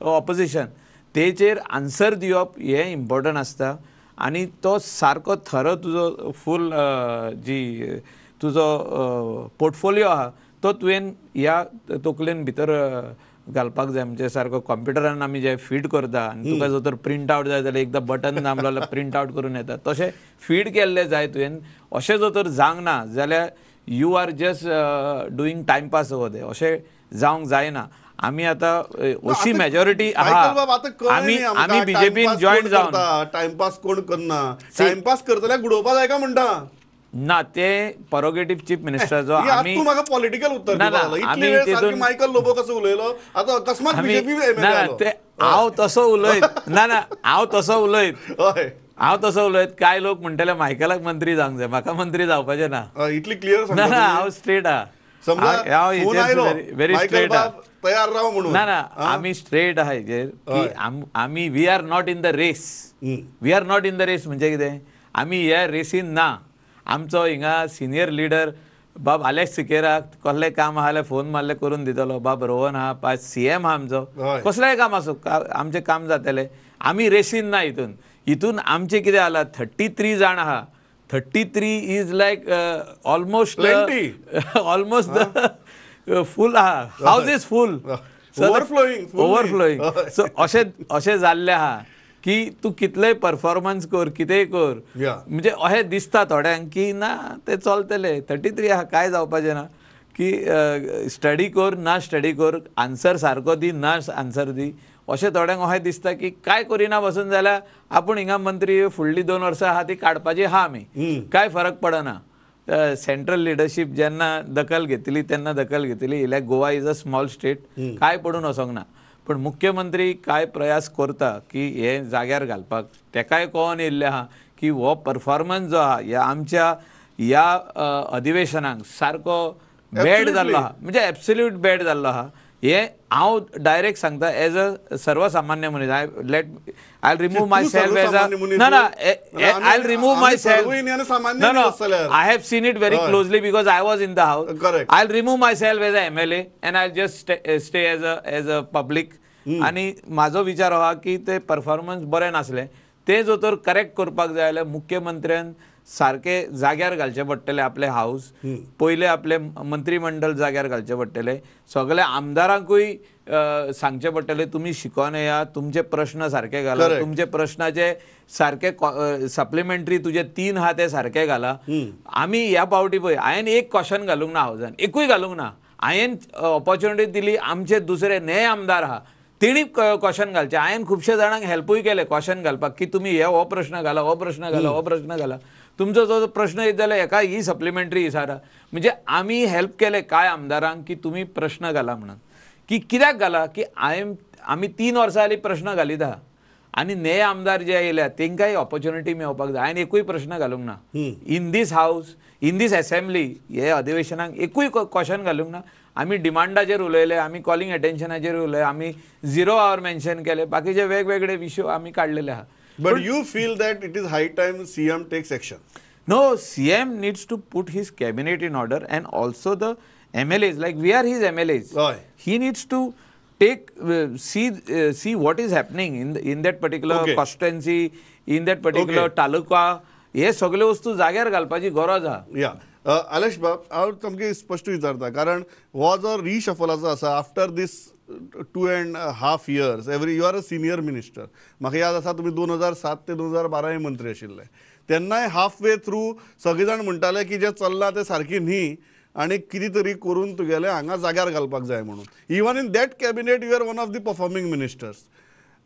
ऑपोजिशन, तेचेर आन्सर दिवप हे इम्पॉर्टंट आसता. आनी तो सारको थरो तुजो फूल जी तुजो पोर्टफोलियो आहा तो तुवें ह्या तकलेन भितर घालपाक जाय. म्हणजे सारको कंप्युटरान आमी जे फीड करता आनी तुका जर तर प्रिंट आवट जाय जाल्यार एकदां बटन दामलो जाल्यार प्रिंट आवट करून येता, तशें फीड केल्ले जाय तुवें. अशें जर तर जावंक ना जाल्यार you are just doing timepass over there, अशें जावंक जायना. आमी आतां अशी मेजॉरिटी आहा, आमी बीजेपीन जॉयन जावन
टायमपास कोण करना, टायमपास करतल्यार गुडोवपा जाय का म्हणटा
ना. ते परोगेटीव चीफ मिनिस्टर जो
आमी तूं म्हाका पॉलिटिकल उत्तर इतली वेळ सारकी मायकल लोबो कसो उलयलो, आतां अकस्मात बीजेपी
हांव तसो उलयत ना हांव तसो उलयत हांव तसो उलयत. कांय लोक म्हणटले मायकलाक मंत्री जावंक जाय, म्हाका मंत्री जावपाचें ना.
इतली क्लियर
ना हांव स्ट्रेट आहा, व्हेरी स्ट्रेट आहा.
तयार राव म्हणून
ना आमी स्ट्रेट आहा हेजेर की आमी we are not in the race. We are not in the race म्हणजे कितें, आमी ह्या रेसीन ना. आमचो हिंगा सिनियर लिडर बाब आलेक्स सिकेराक कसलें काम आहा जाल्यार फोन मारले करून दितलो. बाब रोहन आहा, पाय CM आहा आमचो, कसलेंय काम आसूं आमचें काम जातलें. आमी रेसीन ना. हितून आमचें कितें जालां, 33 जाण आहा. 33 इज लायक ऑलमोस्ट फूल आहा, हाऊस इज फूल, ओवरफ्लोईंग. सो अशें जाल्लें आहा की तूं कितलेंय परफॉर्मन्स कर, कितेंय कर, म्हणजे अशें दिसता थोड्यांक की ना ते चलतले. 33 आहा, कांय जावपाचें ना. की स्टडी कर ना स्टडी कर, आन्सर सारको दी ना आन्सर दी, अशें थोड्यांक अशें दिसता की काय करिना बसून जाल्यार आपूण हिंगा मंत्री फुडलीं 2 वर्सां आहा ती काडपाची आहा आमी, कांय फरक पडना. सेंट्रल लिडरशीप जेन्ना दखल घेतली तेन्ना दखल घेतली. इल्याक Goa is a small state, कांय पडून वचोंक ना. पण मुख्यमंत्री काय प्रयास करता की हे जाग्यार घालपाक. तेकाय कळोन येयल्लें आहा की हो परफॉर्मन्स जो आहा ह्या आमच्या ह्या अधिवेशनाक सारको बॅड जाल्लो आहा, म्हणजे एब्सोल्यूट बॅड जाल्लो आहा. हे हांव डायरेक्ट सांगता एज अ सर्वसामान्य मनीस. I remove my self as a I remove my self. I have seen it very closely because I was in the house. I remove my self as a MLA and I just stay as a public. आनी म्हाजो विचार हो आहा की ते performance बरें नासलें. ते जर तर करेक्ट करपाक जाय जाल्यार मुख्यमंत्र्यान सारके जाग्यार घालचे पडटले आपले हाऊस. पयले आपले मंत्रिमंडळ जाग्यार घालचे पडटले. सगळ्या आमदारांकूय सांगचे पडटले तुमी शिकोन येया, तुमचे प्रश्न सारके घाला, तुमचे प्रश्नाचे सारके सप्लिमेंटरी तुजे 3 आहा ते सारके घाला. आमी ह्या पावटी पळय हांवें एक क्वेश्चन घालूंक ना हावजान, एकूय घालूंक ना. हांवें ऑपॉर्च्युनिटी दिली, आमचे दुसरे नये आमदार आहा तेणी क्वेश्चन घालचे. हांवें खुबशे जाणांक हेल्पूय केले क्वेश्चन घालपाक की तुमी हो प्रश्न घाला, हो प्रश्न घाला, हो प्रश्न घाला. तुमचो जो प्रश्न येत जाल्यार एका ही सप्लिमेंटरी विचारा. म्हणजे आमी हेल्प केले कांय आमदारांक की तुमी प्रश्न घाला म्हणून. की कित्याक घाला की आमी 3 वर्सां जालीं प्रश्न घालीत आहा आनी नये आमदार जे येयल्या तेंकांय ऑपॉर्च्युनिटी मेळपाक जाय. हांवें एकूय प्रश्न घालूंक ना in this house, in this assembly. हे अधिवेशनाक एकूय क्वेश्चन घालूंक ना. आमी डिमांडाचेर उलयले, आमी कॉलिंग अटेन्शनाचेर उलयले, आमी 0 आवर मेन्शन केले, बाकीचे वेगवेगळे विशय आमी काडलेले आहा.
But you feel that it is high time CM takes action?
No, CM needs to put his cabinet in order and also the MLAs, like we are his MLAs. He needs to take see what is happening in that particular constituency, in that particular taluka. हे सगळे वस्तू जाग्यार घालपाची गरज आहा.
आलेश बाब हांव सामकें स्पश्ट विचारता कारण हो जो रिशफलाचो आसा after this 2.5 years you are a senior minister. म्हाका याद आसा तुमी 2007 ते 2012 मंत्री आशिल्ले. तेन्नाय हाफ वे थ्रू सगळे जाण म्हणटाले की जें चल्लां तें सारकें न्ही आनी कितें तरी करून तुगेलें हांगा जाग्यार घालपाक जाय म्हणून. Even in that cabinet you are one of the performing ministers.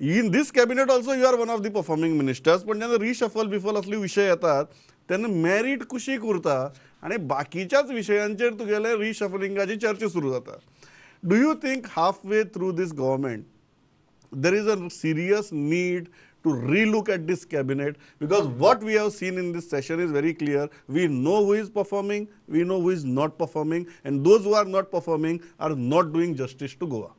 In this cabinet also you are one of the performing ministers. पण जेन्ना रिशफल बिफल असले विशय येतात तेन्ना मेरीट कुशीक उरता आनी बाकीच्याच विशयांचेर तुगेले रिशफलिंगाची चर्चा सुरू जाता. Do you think halfway through this government there is a serious need to relook at this cabinet? Because what we have seen in this session is very clear. We know who is performing, we know who is not performing, and those who are not performing are not doing justice to Goa.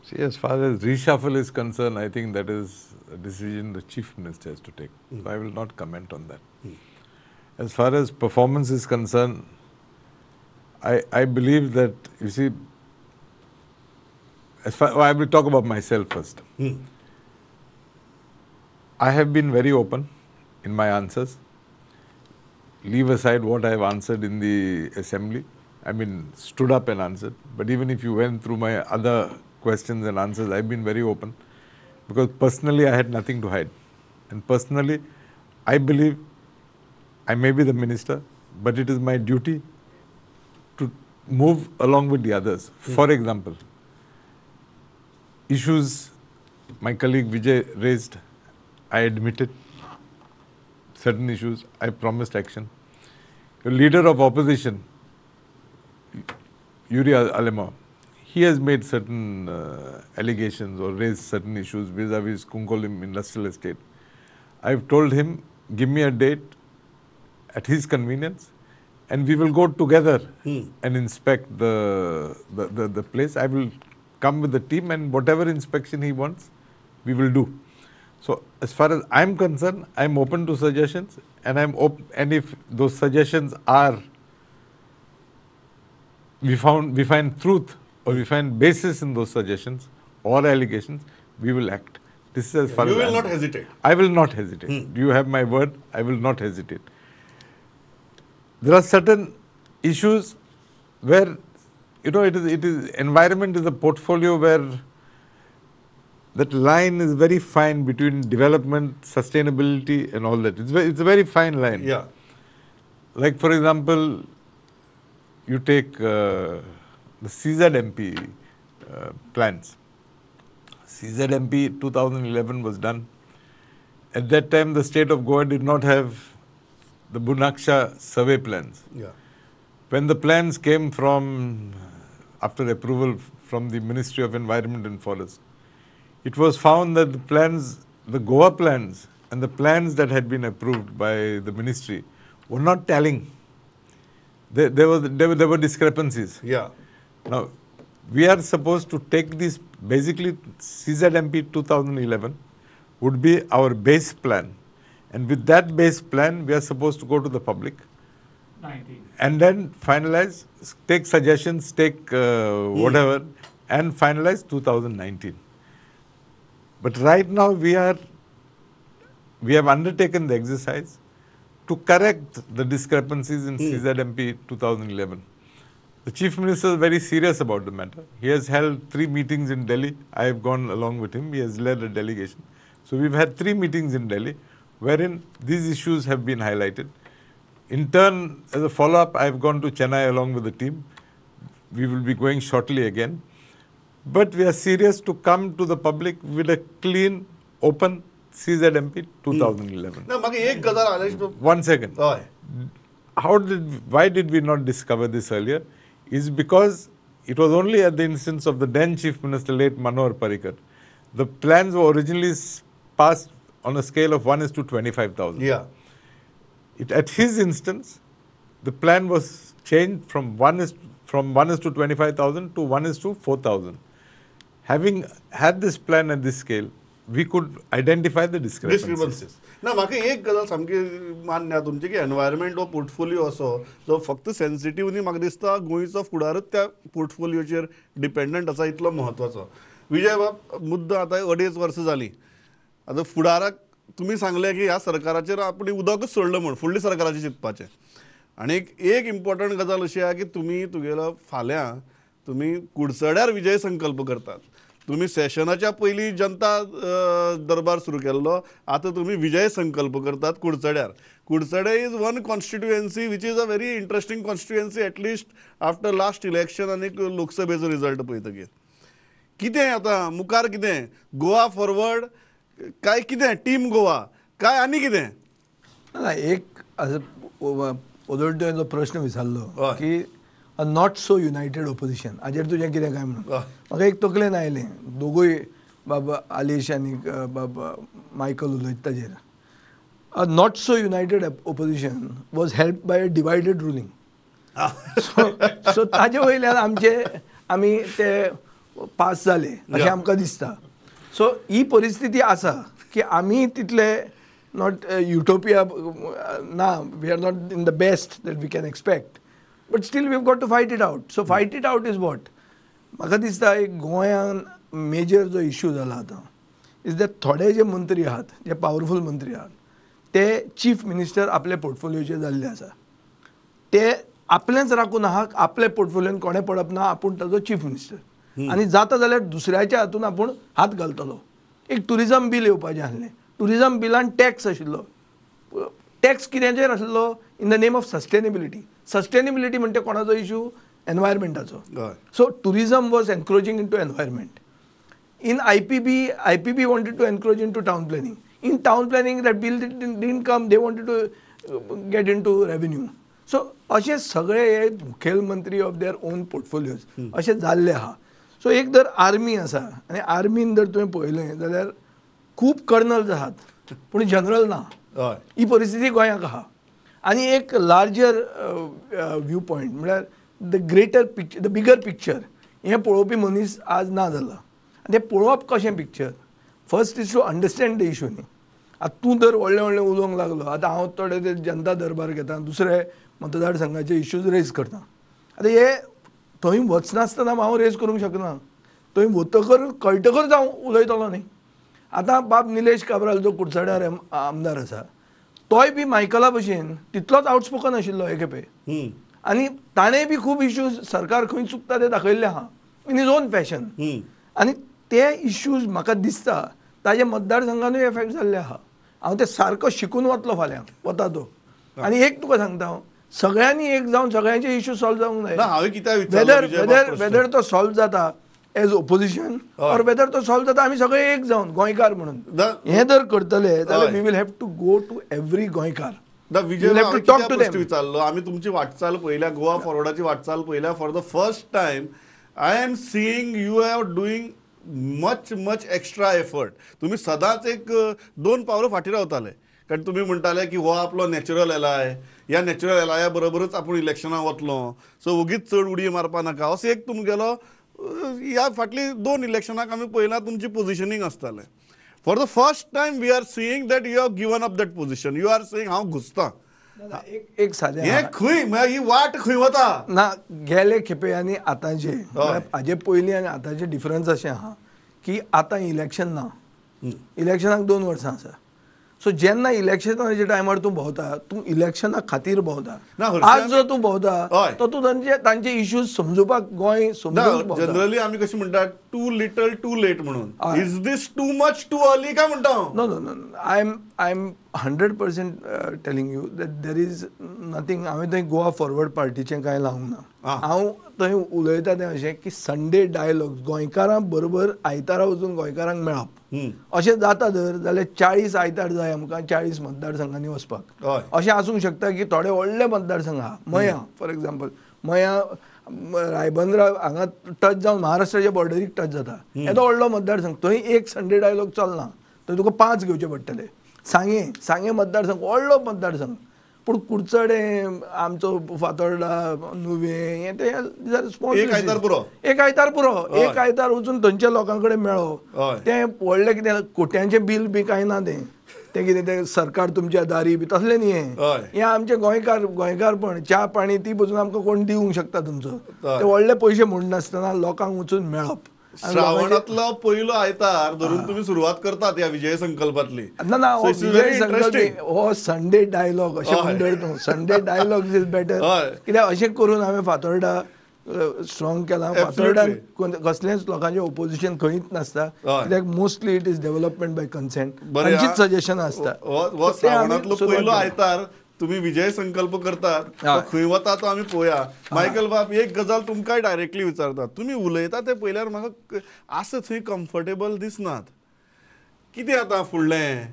See, as far as reshuffle is concerned, I think that is a decision the Chief Minister has to take. So I will not comment on that. As far as performance is concerned, I believe that, you see, I will talk about myself first. I have been very open in my answers. Leave aside what I have answered in the assembly. I mean, stood up and answered. But even if you went through my other questions and answers, I've been very open. Because personally, I had nothing to hide. And personally, I believe I may be the minister, but it is my duty to move along with the others. For example, issues my colleague Vijay raised, I admitted. Certain issues, I promised action. The leader of opposition, Yuri Alema, he has made certain allegations or raised certain issues vis-a-vis Kunkolim Industrial Estate. I've told him, give me a date at his convenience and we will go together and inspect the place. I will come with the team and whatever inspection he wants, we will do. So as far as I'm concerned, I'm open to suggestions and and if those suggestions are, we find truth or we find basis in those suggestions or allegations, we will act. This is as far as
you will not hesitate.
I will not hesitate. You have my word, I will not hesitate. There are certain issues where, you know, it is environment is a portfolio where that line is very fine between development, sustainability and all that. It's a very fine line.
Yeah.
Like for example, you take the CZMP plans. CZMP 2011 was done. At that time, the state of Goa did not have the Bunaksha survey plans.
Yeah.
When the plans came from, after approval from the Ministry of Environment and Forest, it was found that the plans, the Goa plans and the plans that had been approved by the ministry were not tallying. There were discrepancies.
Yeah.
Now, we are supposed to take this, basically CZMP 2011 would be our base plan. And with that base plan, we are supposed to go to the public.
19.
And then finalize, take suggestions, take whatever, and finalize 2019. But right now we have undertaken the exercise to correct the discrepancies in CZMP 2011. The Chief Minister is very serious about the matter. He has held 3 meetings in Delhi. I have gone along with him. He has led a delegation. So we've had 3 meetings in Delhi wherein these issues have been highlighted. In turn, as a follow-up, I have gone to Chennai along with the team. We will be going shortly again. But we are serious to come to the public with a clean, open CZMP 2011.
ना म्हाका एक गजाल आलेश बाब.
1 second.
हय.
Why did we not discover this earlier? Is because it was only at the instance of the then Chief Minister, late Manohar Parrikar. The plans were originally passed on a scale of 1:25,000.
Yeah.
At his instance, the plan was changed from 1:25,000 to 1:4,000. Having had this plan at this scale, we could identify the discrepancies.
डिस्क्रिपन्सीस ना म्हाका एक गजाल सामकी मान्य आहा तुमची की environment हो पोर्टफोलियो असो जो फक्त सेन्सिटीव न्ही. म्हाका दिसता गोंयचो फुडारच त्या पोर्टफोलियोचेर डिपेंडंट आसा इतलो म्हत्वाचो. विजय बाब, मुद्दा आतां 2.5 वर्सां जालीं. आतां फुडाराक तुम्ही सांगले की ह्या सरकाराचेर आपण उदकच सोडलं म्हणून फुडल्या सरकाराचेर चिंतपाचें आनी एक इम्पॉर्टंट गजाल अशी आहा की तुमी तुगेलो फाल्यां तुमी कुडचड्यार विजय संकल्प करतात. तुम्ही सेशनाच्या पयलीं जनता दरबार सुरू केल्लो, आतां तुमी विजय संकल्प करतात कुडचड्यार. कुडचडे is one constituency which is a very interesting constituency at least after last election आनी लोकसभेचो रिजल्ट पळयतकीर. कितें आतां मुखार कितें गोवा फॉरवर्ड काय कितें टीम गोवा काय आनी कितें?
ना एक ओदोलट्याचो प्रश्न विचारलो
हय.
की a not so United opposition हाजेर तुजें कितें काय म्हणून
हय.
म्हाका एक तकलेन आयलें दोगूय बाबा आलेश आनी बाबा मायकल उलयता ताजेर. A not so United opposition was help by a divided ruling. So ताजे वयल्यान आमी ते पास जाले अशें आमकां दिसता. सो ही परिस्थिती आसा की आमी तितले नॉट युटोपिया ना, we are not in the best that we can expect, but still we have got to fight it out. So fight it out is what म्हाका दिसता एक गोंयान मेजर जो इश्यू जाला आतां इज दॅट थोडे जे मंत्री आहात, जे पावरफूल मंत्री आहात, ते चीफ मिनिस्टर आपले पोर्टफोलियोचे जाल्ले आसा. ते आपलेंच राखून आहा, आपले पोर्टफोलियोन कोणें पडप ना, आपूण ताजो चीफ मिनिस्टर. आनी जाता जाल्यार दुसऱ्याच्या हातून आपूण हात घालतलो. एक टुरिजम बील येवपाचें आसलें. टुरिजम बिलान टॅक्स आशिल्लो. टॅक्स कित्याचेर आशिल्लो? In the name of sustainability. Sustainability म्हणजे कोणाचो इश्यू? एनवायरमेंटाचो. So tourism was encroaching into environment. In IPB wanted to encroach into town planning. In town planning, that bill didn't come. They wanted to get into revenue. So, अशे सगळे हे मुखेलमंत्री of their own portfolios अशे जाल्ले आहा. So एक जर army आसा आनी आर्मीन जर तुवें पळयलें जाल्यार खूब कर्नल्स आहात पूण जनरल ना. ही परिस्थिती गोंयाक आहा. आनी एक लार्जर व्यू पॉयंट म्हळ्यार the greater picture, the bigger picture हें पळोवपी मनीस आज ना जाला. आनी तें पळोवप कशें picture? First is to understand the issue न्ही. आतां तूं जर व्हडलें व्हडलें उलोवंक लागलो, आतां हांव थोडे ते जनता दरबार घेता, दुसरे मतदारसंघाचे इश्यूज रेज करता. आतां हे थंय वचनासतना हांव रेज करूंक शकना. थंय वतकर कळटकच हांव उलयतलो न्ही. आतां बाब निलेश काब्राल जो कुडचड्यार आमदार आसा, तोय बी मायकला भशेन तितलोच आउटस्पोकन आशिल्लो हे खेपे. आनी ताणें बी खूब इश्यूज सरकार खंय चुकता ते दाखयल्ले आहा इन इज ओन फॅशन. आनी ते इश्यूज म्हाका दिसता ताजे मतदारसंघानूय एफेक्ट जाल्ले आहा. हांव ते सारको शिकून वतलो फाल्यां वता तो. आनी एक तुका सांगता हांव, सगळ्यांनी एक जावन सगळ्यांचे इश्यू सॉल्व जावंक जाय. वेदर तो सॉल्व जाता एज ओपोजिशन ऑर वेदर तो सॉल्व जाता आमी सगळे एक जावन गोंयकार म्हणून हें जर करतले जाल्यार we will have to go to every गोंयकार.
विचारलो आम्ही तुमची वाटचाल पळयल्या, गोवा फॉरवर्डाची वाटचाल पळयल्या. For the first time I am seeing you are doing much extra effort. तुम्ही सदांच एक 2 पावलं फाटी रावताले, कारण तुम्ही म्हणटाले की हो आपलो नॅचरल एलाय, ह्या नॅचरल एलाया बरोबरच आपूण इलेक्शनाक वतलो, सो उगीच चड उडी मारपा नाका असो एक तुमगेलो ह्या फाटली 2 इलेक्शनाक आमी पळयलां तुमची पोजिशनींग आसतालें. For the first time we are seeing that you have given up that position. You are saying हांव घुसतां.
एक सादें
हें खंय ही वाट खंय वता
ना. गेले खेपे आनी आतांचे हाजे पयलीं आनी आतांचे डिफरन्स अशें आहा की आतां इलेक्शन ना. इलेक्शनाक 2 वर्सां आसा. सो जेन्ना इलेक्शनाच्या टायमार तूं भोंवता, तूं इलेक्शना खातीर भोंवता. आज जो तूं भोंवता तो तूं तांचे इश्यूज समजुपाक गोंय समजून
जनरली आमी कशें म्हणटा टू लिटल टू लेट म्हणून. Is this too much too early काय म्हणटा हांव?
No no no I am 100% telling you that there is nothing. हांवें थंय गोवा फॉरवर्ड पार्टीचें कांय लावंक ना. हांव थंय उलयता तें अशें की संडे डायलॉग गोंयकारां बरोबर आयतारा वचून गोंयकारांक मेळप अशें जाता जर जाल्यार 40 आयतार जाय आमकां 40 मतदारसंघांनी वचपाक. अशें आसूंक शकता की थोडे व्हडले मतदारसंघ आहा. मया फॉर एक्झाम्पल मया रायबंद्रा हांगा टच जावन महाराष्ट्राच्या बॉर्डरीक टच जाता. येदो व्हडलो मतदारसंघ, थंय एक संडे डायलॉग चलना. थंय तुका 5 घेवचे पडटले. सांगे मतदारसंघ व्हडलो मतदारसंघ, पूण कुडचडे आमचो फातोर्डा नुवें हें ते
एक आयतार पुरो.
एक आयतार वचून थंयच्या लोकां कडेन मेळप. तें व्हडलें कितें कोट्यांचें बील बी कांय ना. तें कितें तें सरकार तुमच्या दारी बी तसलें न्ही. हें आमचें गोंयकारपण च्या पाणी ती बसून आमकां कोण दिवंक शकता तुमचो. ते व्हडले पयशे म्हूण नासतना लोकांक वचून मेळप.
श्रावणातला पहिलो आयतार धरून तुम्ही सुरुवात करतात या विजय संकल्पातली.
ना
So it's
विजय
very
संकल्प
interesting.
हो संडे डायलॉग अशें म्हणटा तूं संडे डायलॉग इज बेटर.
हय.
कित्याक अशें करून हांवें फातोर्डा स्ट्रॉंग केलां. फातोर्डान कसलेंच लोकांचें ओपोजिशन खंयच नासता.
हय.
कित्याक mostly it is development by consent.
बरें,
तांचीच सजेशनां आसता.
हो
ते आमी
श्रावणातलो
सुरवात
पहिलो
केली.
आयतार तुम्ही विजय संकल्प करतात.
हय.
तो खंय वता तो आमी पळोवया. मायकल बाब, एक गजाल तुमकांय डायरेक्टली विचारता. तुम्ही उलयता ते पयल्यार म्हाका आसा थंय कम्फर्टेबल दिसनात. कितें आतां फुडलें?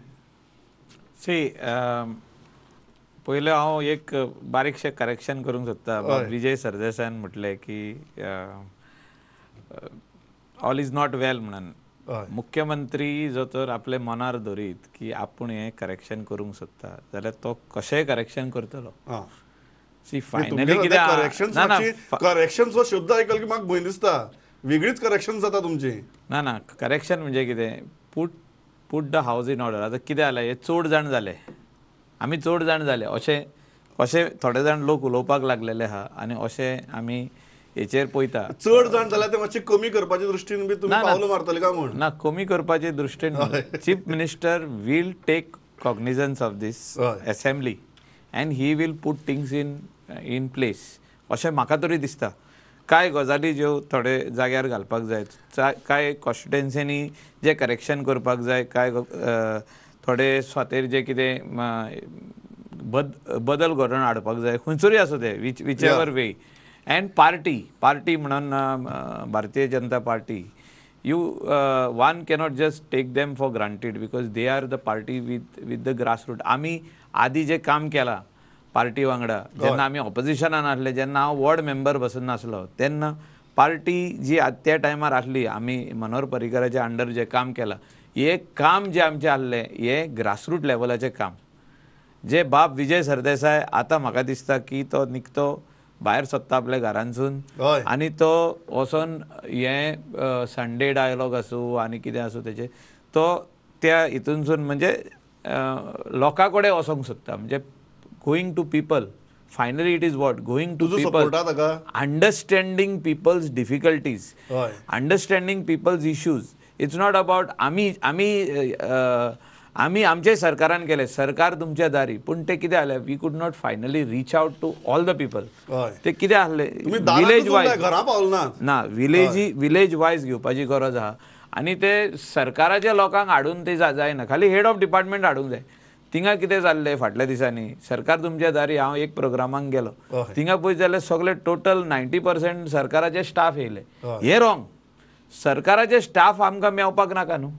सी पयलें हांव एक बारीकशें करेक्शन करूंक सोदता.
हय.
विजय सरदेसायान म्हटलें की ऑल इज नॉट वेल म्हणून.
हय.
मुख्यमंत्री जो तर आपले मनार धरीत की आपूण हें करेक्शन करूंक सोदता जाल्यार तो कशेंय करेक्शन करतलो.
हां.
सी फायनली कितें
करेक्शन जो शब्द आयकलो की म्हाका भंय दिसता. वेगळीच करेक्शन जाता तुमची.
ना करेक्शन म्हणजे कितें put the house in order. आतां कितें जालें, हे चड जाण जाले, आमी चड जाण जाले अशें थोडे जाण लोक उलोवपाक लागलेले आहा आनी अशें आमी हेचेर पळयता.
चड जाण जाल्यार ते मातशें कमी करपाचे दृश्टीन बी तुम्ही पावलां मारतले काय म्हण?
ना कमी करपाचे दृश्टीन chief minister will take cognizance of this
हय.
Assembly and he will put things in place अशें म्हाका तरी दिसता. कांय गजाली ज्यो थोडे जाग्यार घालपाक जाय, कांय कॉन्स्टिट्युएन्सीनी जे करेक्शन करपाक जाय, कांय थोडे स्वातेर जे कितें बदल घडोवन हाडपाक जाय, खंयसरूय आसूं ते which ever way. And party म्हणून Bharatiya Janata party, one cannot just take them for granted because they are the party with the grassroots. आमी आदी जे काम केलां पार्टी वांगडा, जेन्ना आमी ऑपोजिशनान आसले, जेन्ना हांव वॉर्ड मेंबर बसून नासलो, तेन्ना पार्टी जी त्या टायमार आसली, आमी मनोहर पर्रीकराच्या अंडर जे काम केलां, हे काम जे आमचें आसलें हे ग्रासरूट लेवलाचें काम. जे बाब विजय सरदेसाय आतां म्हाका दिसता की तो निकतो भायर सरता आपल्या घरांसून आनी तो वचोन हे संडे डायलॉग आसूं आनी कितें आसूं तेचे तो त्या हितूनसून म्हणजे लोकां कडेन वचोंक सोदता. म्हणजे going to people. Finally it is what going to people, understanding people's difficulties, understanding people's issues. It's not about आमी आमचे सरकारान केले, सरकार तुमच्या दारी, पूण ते कितें जालें, we could not finally reach out to all the people. ते कितें आसलें विलेज वायज ना, विलेज वायज घेवपाची गरज आहा आनी ते सरकाराच्या लोकांक हाडून ते जायना, खाली हेड ऑफ डिपार्टमेंट हाडूंक जाय. थिंगा कितें जाल्लें फाटल्या दिसांनी, सरकार तुमच्या दारी, हांव एक प्रोग्रामाक गेलो, थिंगा पळयत जाल्यार सगळे टोटल 90% सरकाराचे स्टाफ येयले. हे रॉंग. सरकाराचे स्टाफ आमकां मेवपाक नाका न्हू,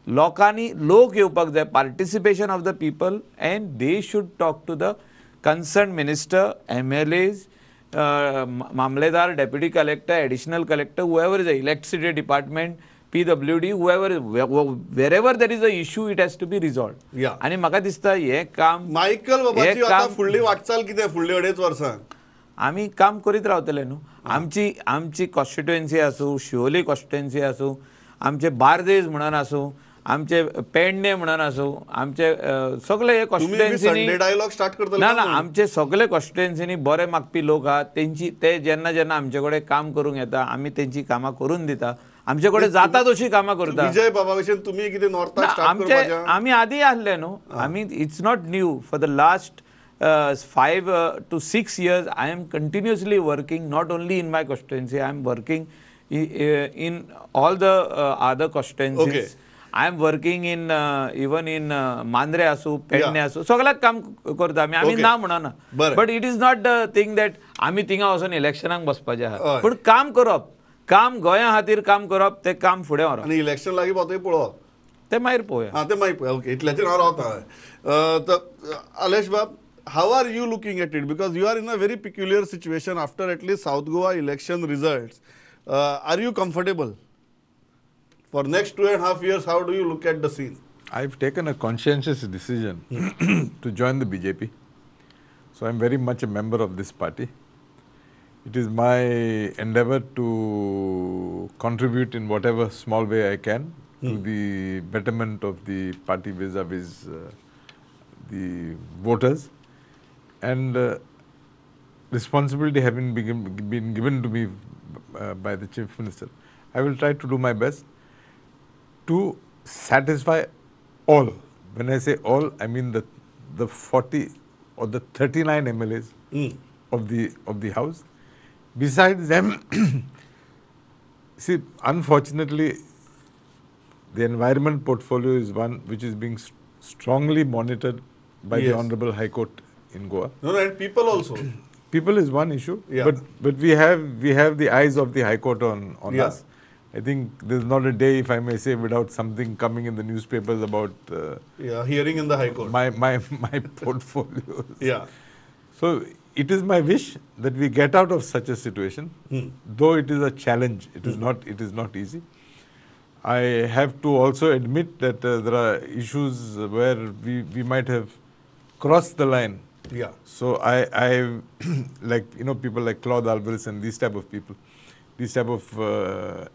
लोकांनी लोक येवपाक जाय, participation of the people, and they should talk to the concern minister, MLAs, मामलेदार, deputy collector, additional collector, whoever is electricity department, PWD, whoever, wherever there is a issue, it has to be resolved. आनी म्हाका दिसता हे काम
Michael बाबाची आता फुडली वाटचाल कितें फुडली 2.5 वर्सांक?
आमी काम करीत रावतले न्हू. आमची कॉन्स्टिट्युएन्सी आसूं, शिवोली कॉन्स्टिट्युएन्सी आसूं, आमचे बार्देज म्हणून आसूं, आमचे पेडणे म्हणून आसूं, आमचे सगळे कॉन्स्टिट्युएन्सीनी
डायलॉग स्टार्ट करतले
ना आमचे सगळे कॉन्स्टिट्युएन्सीनी बरे मागपी लोक आहात. ते जेन्ना आमचे कडेन काम करूंक येता, आमी तेंची कामां करून दिता, आमचे कडेन जाता तशी कामां करता.
विजय बाबा भशेन तुमी कितें नॉर्थाक स्टार्ट करपाचें?
आमी आदी आसले न्हू. आमी it's not new. For the last 5 to 6 years I am continuously working, not only in my constituency, I am working in all the other constituencies. I am working in even in Mandrem आसूं, पेडणे आसूं, सगळ्याक काम करता आमी ना म्हणना. But it is not the thing that आमी थिंगा वचून इलेक्शनाक बसपाचे आहा, पूण काम करप, काम गोंया खातीर काम करप, ते काम फुडें व्हरप.
आनी इलेक्शन लागीं पावतकीर पळोवप,
ते मागीर पळोवया.
ते मागीर पळोवया. ओके, इतल्याचेर हांव रावता. अलेश बाब, how are you looking at it? Because you are in a very peculiar situation after at least South Goa election results. Are you comfortable? For next 2.5 years, how do you look at the scene?
I've taken a conscientious decision to join the BJP. So I'm very much a member of this party. It is my endeavor to contribute in whatever small way I can to the betterment of the party vis-a-vis the voters. And responsibility having been given to me by the Chief Minister, I will try to do my best to satisfy all. When I say all, I mean the 40 or the 39 MLAs of the house. Besides them, see, unfortunately, the environment portfolio is one which is being strongly monitored by the
Yes.
Honorable High Court in Goa.
No, and people also.
People is one issue,
Yeah.
but we have the eyes of the High Court on
Yeah.
us. I think there's not a day, if I may say, without something coming in the newspapers about
Hearing in the High Court.
my portfolios.
Yeah.
So it is my wish that we get out of such a situation, though it is a challenge. It is not easy. I have to also admit that there are issues where we might have crossed the line.
Yeah.
So I like, people like Claude Alvarez and these type of people, these type of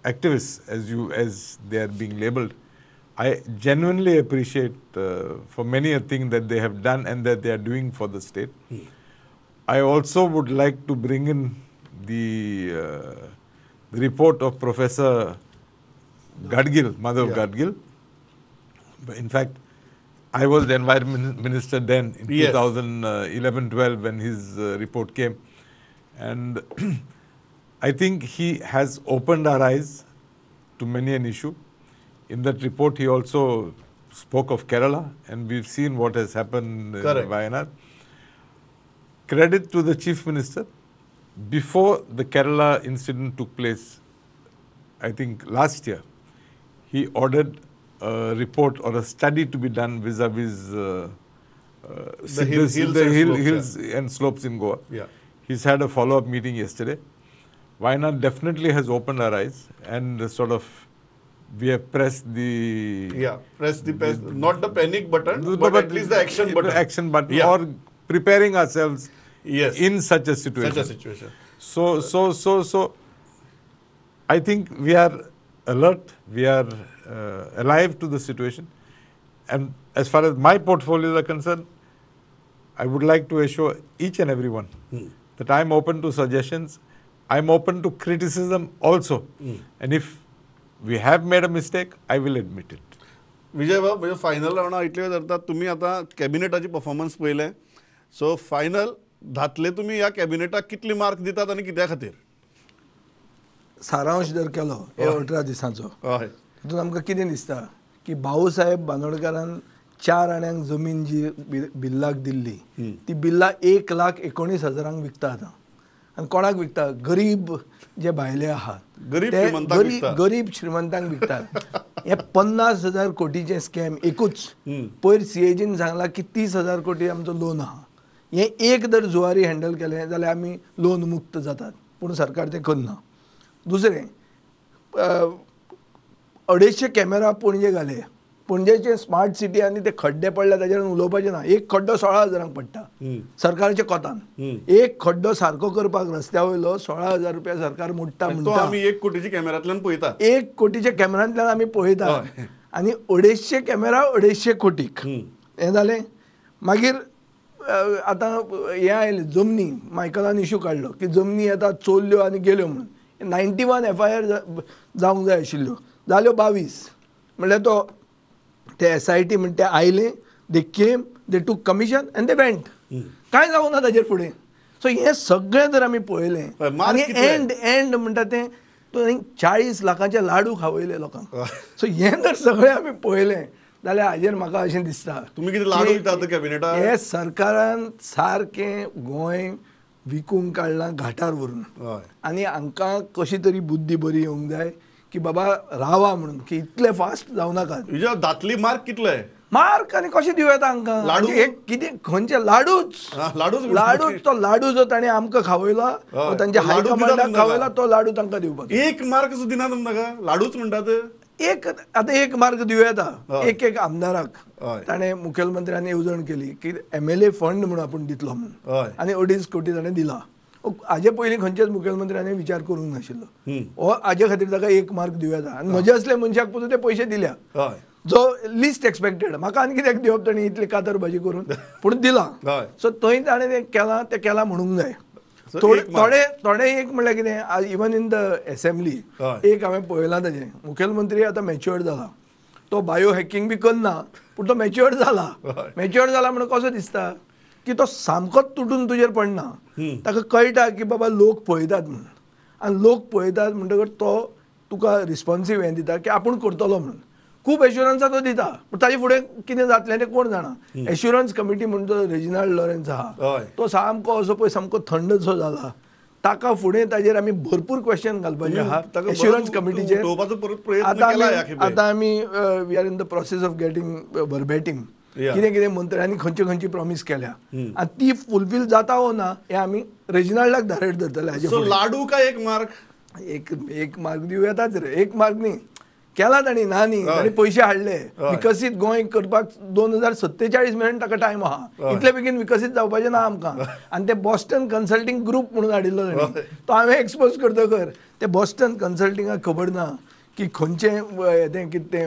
activists, as they are being labeled, I genuinely appreciate for many a thing that they have done and that they are doing for the state. I also would like to bring in the report of Professor Gadgil, Madhav Gadgil. But in fact, I was the environment minister then in
Yes.
2011-12 when his report came. And I think he has opened our eyes to many an issue. In that report, he also spoke of Kerala, and we've seen what has happened
Correct.
in Wayanad. Credit to the Chief Minister. Before the Kerala incident took place, I think last year, he ordered a report or a study to be done vis-a-vis
The hills and
the
slopes,
hills and slopes in Goa.
Yeah.
He's had a follow-up meeting yesterday. Wayanad definitely has opened our eyes, and sort of we have pressed the
Press not the panic button,
No,
but
but
at least the action button.
action button,
Yeah.
or preparing ourselves
Yes.
in such a situation.
Such a situation.
So, I think we are alert, we are alive to the situation. And as far as my portfolios are concerned, I would like to assure each and everyone that I'm open to suggestions. I'm open to criticism also. And if we have made a mistake, I will admit it.
विजय बाब म्हणजे final रावंडा इतले जाता तुम्ही आता कॅबिनेटाची performance पळयले so final धातले तुम्ही ह्या कॅबिनेटाक कितली मार्क दितात आनी कित्या खातीर
सारांश जर केलो हे 18 दिसांचो
हय
तितून आमकां कितें दिसता की भाऊसाहेब बांदोडकरान 4 आण्यांक जमीन जी बिल्लाक दिल्ली ती बिल्ला 1,19,000 विकता आतां आनी कोणाक विकता गरीब जे भायले आहात
गरीब
ते
श्रीमंतांक विकता.
गरीब श्रीमंतांक विकतात हे 50,000 कोटीचे स्कॅम एकूच पयर सीएजीन सांगला की 30,000 कोटी आमचो लोन आहा हे एक जर जुवारी हँडल केलें जाल्यार आमी लोन मुक्त जातात पूण सरकार तें करना दुसरें 250 कॅमेरा पणजे घाले पणजेचे स्मार्ट सिटी आनी ते खड्डे पडल्या ताजेर उलोवपाचें ना एक खड्डो 16,000 पडटा सरकारच्या कोतान एक खड्डो सारको करपाक रस्त्या वयलो 16,000 रुपया सरकार मोडटा
तो
म्हणटा
आमी 1 कोटीची कॅमेरांतल्यान पळयता
1 कोटीच्या कॅमेरांतल्यान आमी पळयतात आनी 250 कॅमेरा 250 कोटीक हें जालें मागीर आतां हें आयलें जमनी मायकलान इशू काडलो की जमनी आतां चोरल्यो आनी गेल्यो म्हणून 91 FIR जावंक जाय आशिल्ल्यो जाल्यो 22 म्हणल्यार तो ते SIT म्हणटा ते आयले दे केम दे टूक कमिशन एंड दे वेंट कांय जावंक ना ताजेर फुडें सो हें सगळें जर आमी पळयलें
मार्क
आनी
कितले?
एंड म्हणटा तें तो 40 लाखांचे लाडू खावयले लोकांक सो हें जर सगळें आमी पळयलें जाल्यार हाजेर म्हाका अशें दिसता
तुम्ही कितें लाडू दितात कॅबिनेटाक
हे सरकारान सारकें गोंय विकूंक काडलां घाटार व्हरून
हय
आनी हांकां कशी तरी बुद्धी बरी येवंक जाय की बाबा रावा म्हणून की इतले फास्ट जावं नाकात
विजय धातली मार्क कितले
मार्क आनी कशें दिवं येता हांकां
लाडू?
म्हणजे एक कितें खंयचे लाडूच
लाडूच
तो लाडू जो ताणें आमकां खावयला
हय.
तांच्या
तो लाडू दिता
हायकमांडाक
तुमकां.
खावयला तो लाडू तांकां दिवपाक
एक मार्क सुद्दां दिना तुमकां लाडूच म्हणटात
एक आतां एक मार्क दिवं येता
हय.
एक आमदाराक
हय.
ताणें मुखेलमंत्र्यान येवजण केली की MLA फंड म्हणून आपूण दितलो म्हणून
हय
आनी 2.5 कोटी ताणें दिला हाजे पयलीं खंयच्याच मुखेलमंत्र्यान विचार करूंक नाशिल्लो हो हाजे खातीर ताका एक मार्क दिवं येता आनी म्हजे असले मनशाक पसून ते पयशे दिल्या
हय
जो लिस्ट एक्सपेक्टेड म्हाका आनी कित्याक दिवप ताणें इतली कातर भाजी करून पूण दिला
हय
सो थंय ताणें तें केलां म्हणूंक जाय
So,
थोडे
एक mark.
थोडे थोडे एक म्हणल्यार कितें इवन इन द असेंब्ली
हय.
एक हांवें पळयलां ताजें मुखेलमंत्री आतां मॅच्युअर्ड जाला तो बायो हॅकिंग बी करना पूण तो मॅच्युअर्ड जाला म्हणून कसो दिसता की तो सामकोच तुटून तुजेर पडना ताका कळटा की बाबा लोक पळयतात म्हणून आनी लोक पळयतात म्हणटकच तो तुका रिस्पॉन्सीव हें दिता की आपूण करतलो म्हणून खूब एश्युरन्सां तो दिता पूण ताजे फुडें कितें जातलें तें कोण जाणा एश्युरन्स कमिटी म्हणून जो रेजिनाल्ड लॉरेन्स आहा
हय.
तो सामको असो पळय सामको थंड जो जाला ताका फुडें ताजेर आमी भरपूर क्वेश्चन घालपाचे आहा
ताका
एश्युरन्स
बरो
कमिटीचेर
उठोवपाचो परत प्रयत्न केला ह्या खेपे.
आतां आमी we are in the process of getting verbatim
Yeah.
कितें कितें मंत्र्यांनी खंयची खंयची प्रॉमिस केल्या आनी ती फुलफील जाता वो ना हें आमी रेजिनाल्डाक धारेट धरतले हाजे
सो
फुडें.
लाडू का एक मार्क
एक मार्क दिवं येताच रे एक मार्क न्ही केला ताणी ना न्ही ताणी पयशे हाडले विकसीत गोंय करपाक 2047 मेरेन ताका टायम आहा इतले बेगीन विकसीत जावपाचें ना आमकां आनी ते बॉस्टन कन्सल्टींग ग्रुप म्हणून हाडिल्लो ताणी तो हांवें एक्सपोज करतकर ते बॉस्टन कन्सल्टिंगाक खबर ना की खंयचें तें कितें तें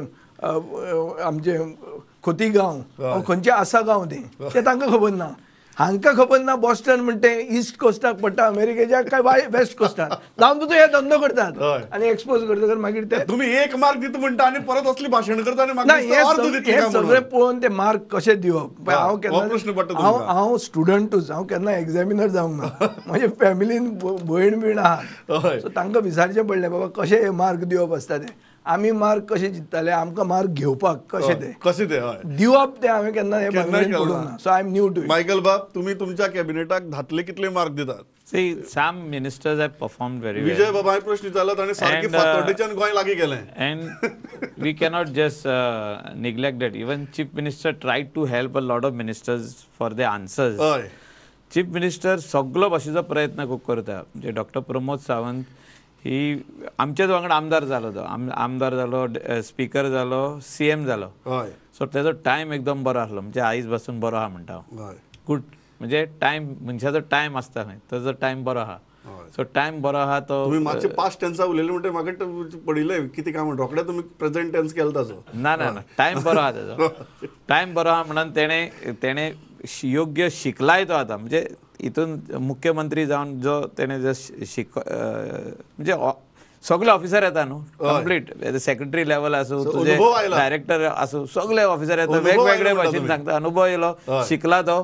आमचें खोतीगांव खंयचें आसा गांव तें तांकां खबर ना हांकां खबर ना बॉस्टन म्हणटा तें ईस्ट कोस्टाक पडटा अमेरिकेच्या काय वेस्ट कोस्टाक जावन तुजो हे धंदो करतात आनी एक्सपोज करतकर मागीर ते
तुम्ही एक मार्क दिता म्हणटा आणि परत असली भाशण करता आणि म्हाका
ना
दिसता अर्ध दितली
हे
काय म्हणून.
सगळें पळोवन ते मार्क कशे दिवप पळय हांव
हो प्रश्न पडटा
केन्ना
तुमकां.
हांव स्टुडंटूच हांव केन्ना एग्जामिनर जावंक ना म्हजे फॅमिलीन भयण बीण आहा
हय.
सो तांकां विचारचें पडलें बाबा कशें हे मार्क दिवप आसता ते आमी मार्क कशे जिंकताले आमकां मार्क घेवपाक कशें ते
कशें ते हय
दिवप ते हांवें केन्ना हे
केन्नाय
भानगडीन
केलें
पडूंक
ना.
ना so I am new to it.
Michael बाब तुम्ही तुमच्या कॅबिनेटाक धातले कितले मार्क दितात
See, some ministers have performed very well.
विजय बाबाय प्रश्न विचारला ताणें सारकी
And,
फातोड्डेच्यान गोंय लागीं गेलें
And we cannot just neglect that. Even Chief Minister tried to help a lot of ministers for their answers.
हय
चीफ मिनिस्टर सगळो भाशेचो प्रयत्न खूब करता म्हणजे डॉक्टर प्रमोद सावंत ही आमचेच वांगडा आमदार जालो तो आमदार जालो स्पीकर जालो CM जालो
हय
सो तेजो टायम एकदम बरो आसलो म्हणजे आयज पासून बरो आहा म्हणटा
हय
गुड म्हणजे टायम मनशाचो टायम आसता खंय ताजो टायम बरो आहा सो टायम बरो आहा तो
तुम्ही मातशे पास्ट टेन्सा उलयले म्हणटा म्हाका पडिल्लें कितें काय म्हणटा रोखडे तुमी प्रेझेंट टेन्स केलो ताचो
ना ना ना टायम बरो आहा तेजो टायम बरो आहा म्हणून तेणे योग्य शिकलाय तो आतां म्हणजे हितून मुख्यमंत्री जावन जो तेणे जो म्हणजे सगळे ऑफिसर येता न्हू कंप्लीट सेक्रेटरी लेवल आसूं तुजे
अनुभव आयला.
डायरेक्टर आसूं सगळे ऑफिसर येता
अनुभव
वेगवेगळे
आयला म्हणटा
भाशेन
तुम्ही.
सांगता अनुभव येयलो शिकला तो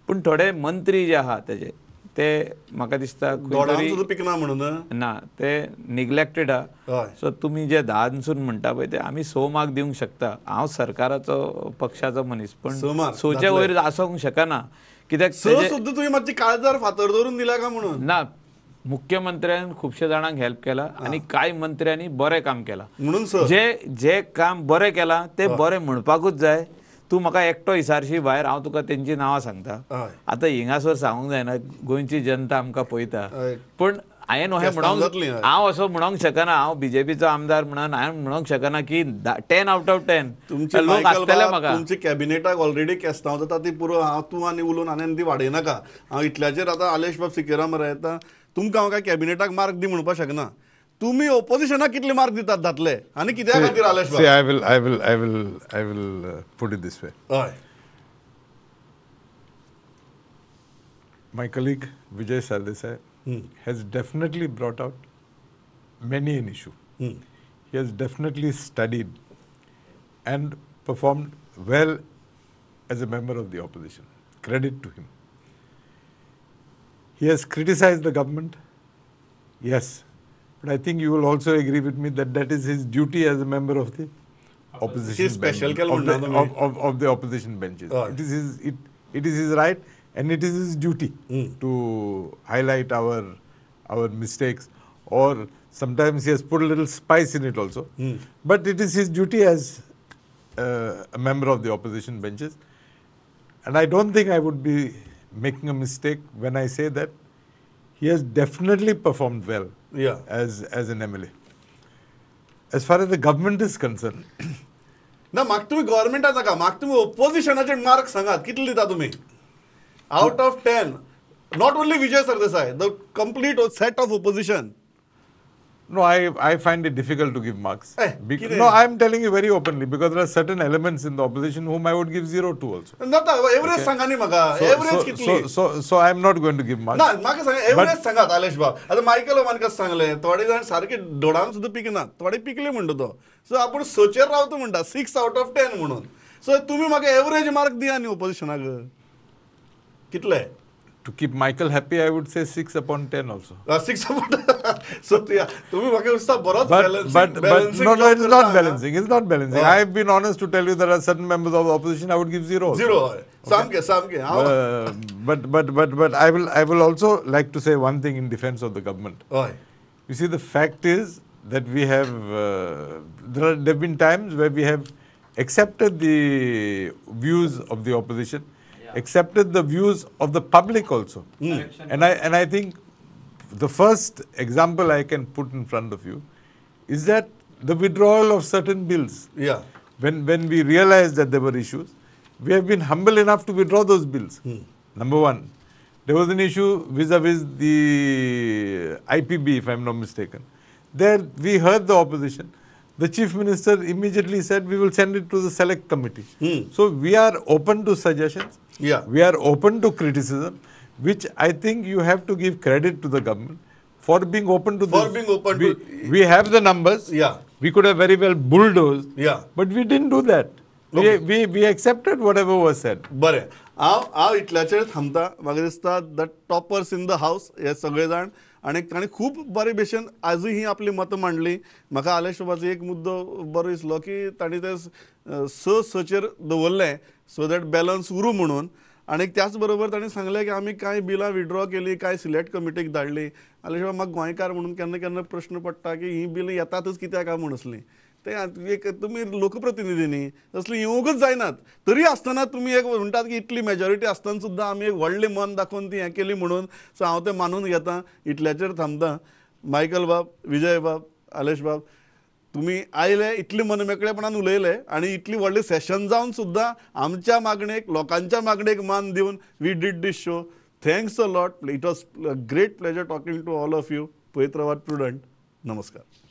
पूण थोडे मंत्री जे आहा तेजे ते म्हाका दिसता खंय
दोडान
तरी
सुद्दां पिकना म्हणून
ना ते निग्लेक्टेड आहा
हय
सो तुम्ही जे दानसून म्हणटा पळय ते आमी 100 मार्क दिवंक शकता हांव सरकाराचो पक्षाचो मनीस
100
पण
मार्क
100च्या वयर आसूंक शकना कित्याक
सुद्दां तुम्ही मातशी काळजार फातर धरून दिला का म्हणून
ना मुख्यमंत्र्यान खुबशे जाणांक हेल्प केला आणि कांय मंत्र्यांनी बरें काम केलां
म्हणून सर
जे काम बरें केलां ते बरें म्हणपाकूच जाय तूं म्हाका एकटो विचारशी भायर हांव तुका तेंची नांवां सांगता
हय
आतां हिंगासर सांगूंक जायना गोंयची जनता आमकां पळयता
हय.
पण हांवें अशें
जातली,
म्हणूंक
हय.
हांव असो म्हणूंक शकना हांव बीजेपीचो आमदार म्हणून हांवें म्हणूंक शकना की 10 आउट ऑफ 10
तुमचे
लोक
मायकल
आसतले
बाब,
म्हाका
तुमची कॅबिनेटाक ऑलरेडी केस्तांव जाता ती पुरो हांव तूं आनी उलोवन आनी ती वाडयनाका हांव इतल्याचेर आतां आलेश बाब सिकेराम येता तुमकां हांव काय कॅबिनेटाक मार्क दी म्हणपाक शकना तुमी ओपोजिशनाक कितले मार्क दितात दातले आनी कित्या खातीर आलेश
See,
बाब
I will put it this way.
हय
My colleague Vijay Sardesai has definitely brought out many an issue. He has definitely studied and performed well as a member of the opposition. Credit to him. He has criticized the government. Yes. But I think you will also agree with me that that is his duty as a member of the opposition
He's special
bench,
केलं
of the opposition benches.
Right.
It is his right and it is his duty to highlight our mistakes, or sometimes he has put a little spice in it also. But it is his duty as a member of the opposition benches. And I don't think I would be making a mistake when I say that he has definitely performed well
Yeah.
as an MLA. As far as the government is concerned,
ना म्हाका तुमी गव्हर्मेंटाक नाका म्हाका तुमी ओपोजिशनाचे mark सांगात कितले दिता तुमी out of 10 not only Vijay Sardesai the complete set of opposition
No, I find it difficult to give marks.
कितें?
No, I'm telling you very openly because there are certain elements in the opposition whom I would give 0 to also.
जाता average सांगा न्ही म्हाका average कितली
So I'm not going to give marks.
ना म्हाका सांगा average सांगात आलेश बाब आतां मायकल ओमानका सांगले थोडे जाण सारके डोळान सुद्दां पिकनात थोडे पिकले म्हणटा तो सो आपूण सोचेर रावता म्हणटा 6 out of 10 म्हणून सो तुमी म्हाका एवरेज मार्क दिया न्ही ओपोजिशनाक कितले
To keep Michael happy, I would say 6 upon 10 also.
6 so तुमी म्हाका दिसता बरोच
But no, it's not balancing. It's not balancing.
Oh.
I've been honest to tell you there are certain members of the opposition I would give 0 also.
Zero सामके सामके
But I will also like to say one thing in defense of the government.
हय
You see, the fact is that we have there have been times where we have accepted the views of the opposition, accepted the views of the public also. And I think the first example I can put in front of you is that the withdrawal of certain bills.
या
When we realized that there were issues, we have been humble enough to withdraw those bills. Number one, there was an issue vis-a-vis the IPB, if I'm not mistaken. There we heard the opposition. The Chief Minister immediately said we will send it to the select committee. So we are open to suggestions.
Yeah.
We are open to criticism, which I think you have to give credit to the government for being open to
For
this.
being open
we,
to-
we have the numbers.
Yeah.
We could have very well bulldozed.
Yeah.
But we didn't do that. We accepted whatever was said.
बरें हांव इतल्याचेर थांबता म्हाका दिसता the toppers in the हावस हे सगळे जाण आनी ताणें खूब बरे भशेन आजूय ही आपली मतां मांडली म्हाका आलेश बाबाचो एक मुद्दो बरो दिसलो की तांणी ते सचेर दवरलें सो दॅट बॅलन्स उरूं म्हणून आनी त्याच बरोबर ताणें सांगलें की आमी कांय बिलां विड्रॉ केली कांय सिलेक्ट कमिटीक धाडली आलेश बाबा म्हाका गोंयकार म्हणून केन्ना केन्ना प्रश्न पडटा की ही बिलां येतातच कित्याक काय म्हूण असलीं ते एक तुमी लोकप्रतिनिधी न्ही असली येवंकच जायनात तरी आसतना तुमी एक म्हणटात की इतली मेजॉरिटी आसतना सुद्दां आमी एक व्हडलें मन दाखोवन ती हें केली म्हणून सो हांव तें मानून घेता इतल्याचेर थांबता मायकल बाब विजय बाब आलेश बाब तुमी आयले इतले मनमेकळेपणान उलयले आनी इतली व्हडली सेशन जावन सुद्दां आमच्या मागणेक लोकांच्या मागणेक मान दिवन we did this show thanks a lot it was great pleasure talking to all of you पळयत रावात प्रुडंट नमस्कार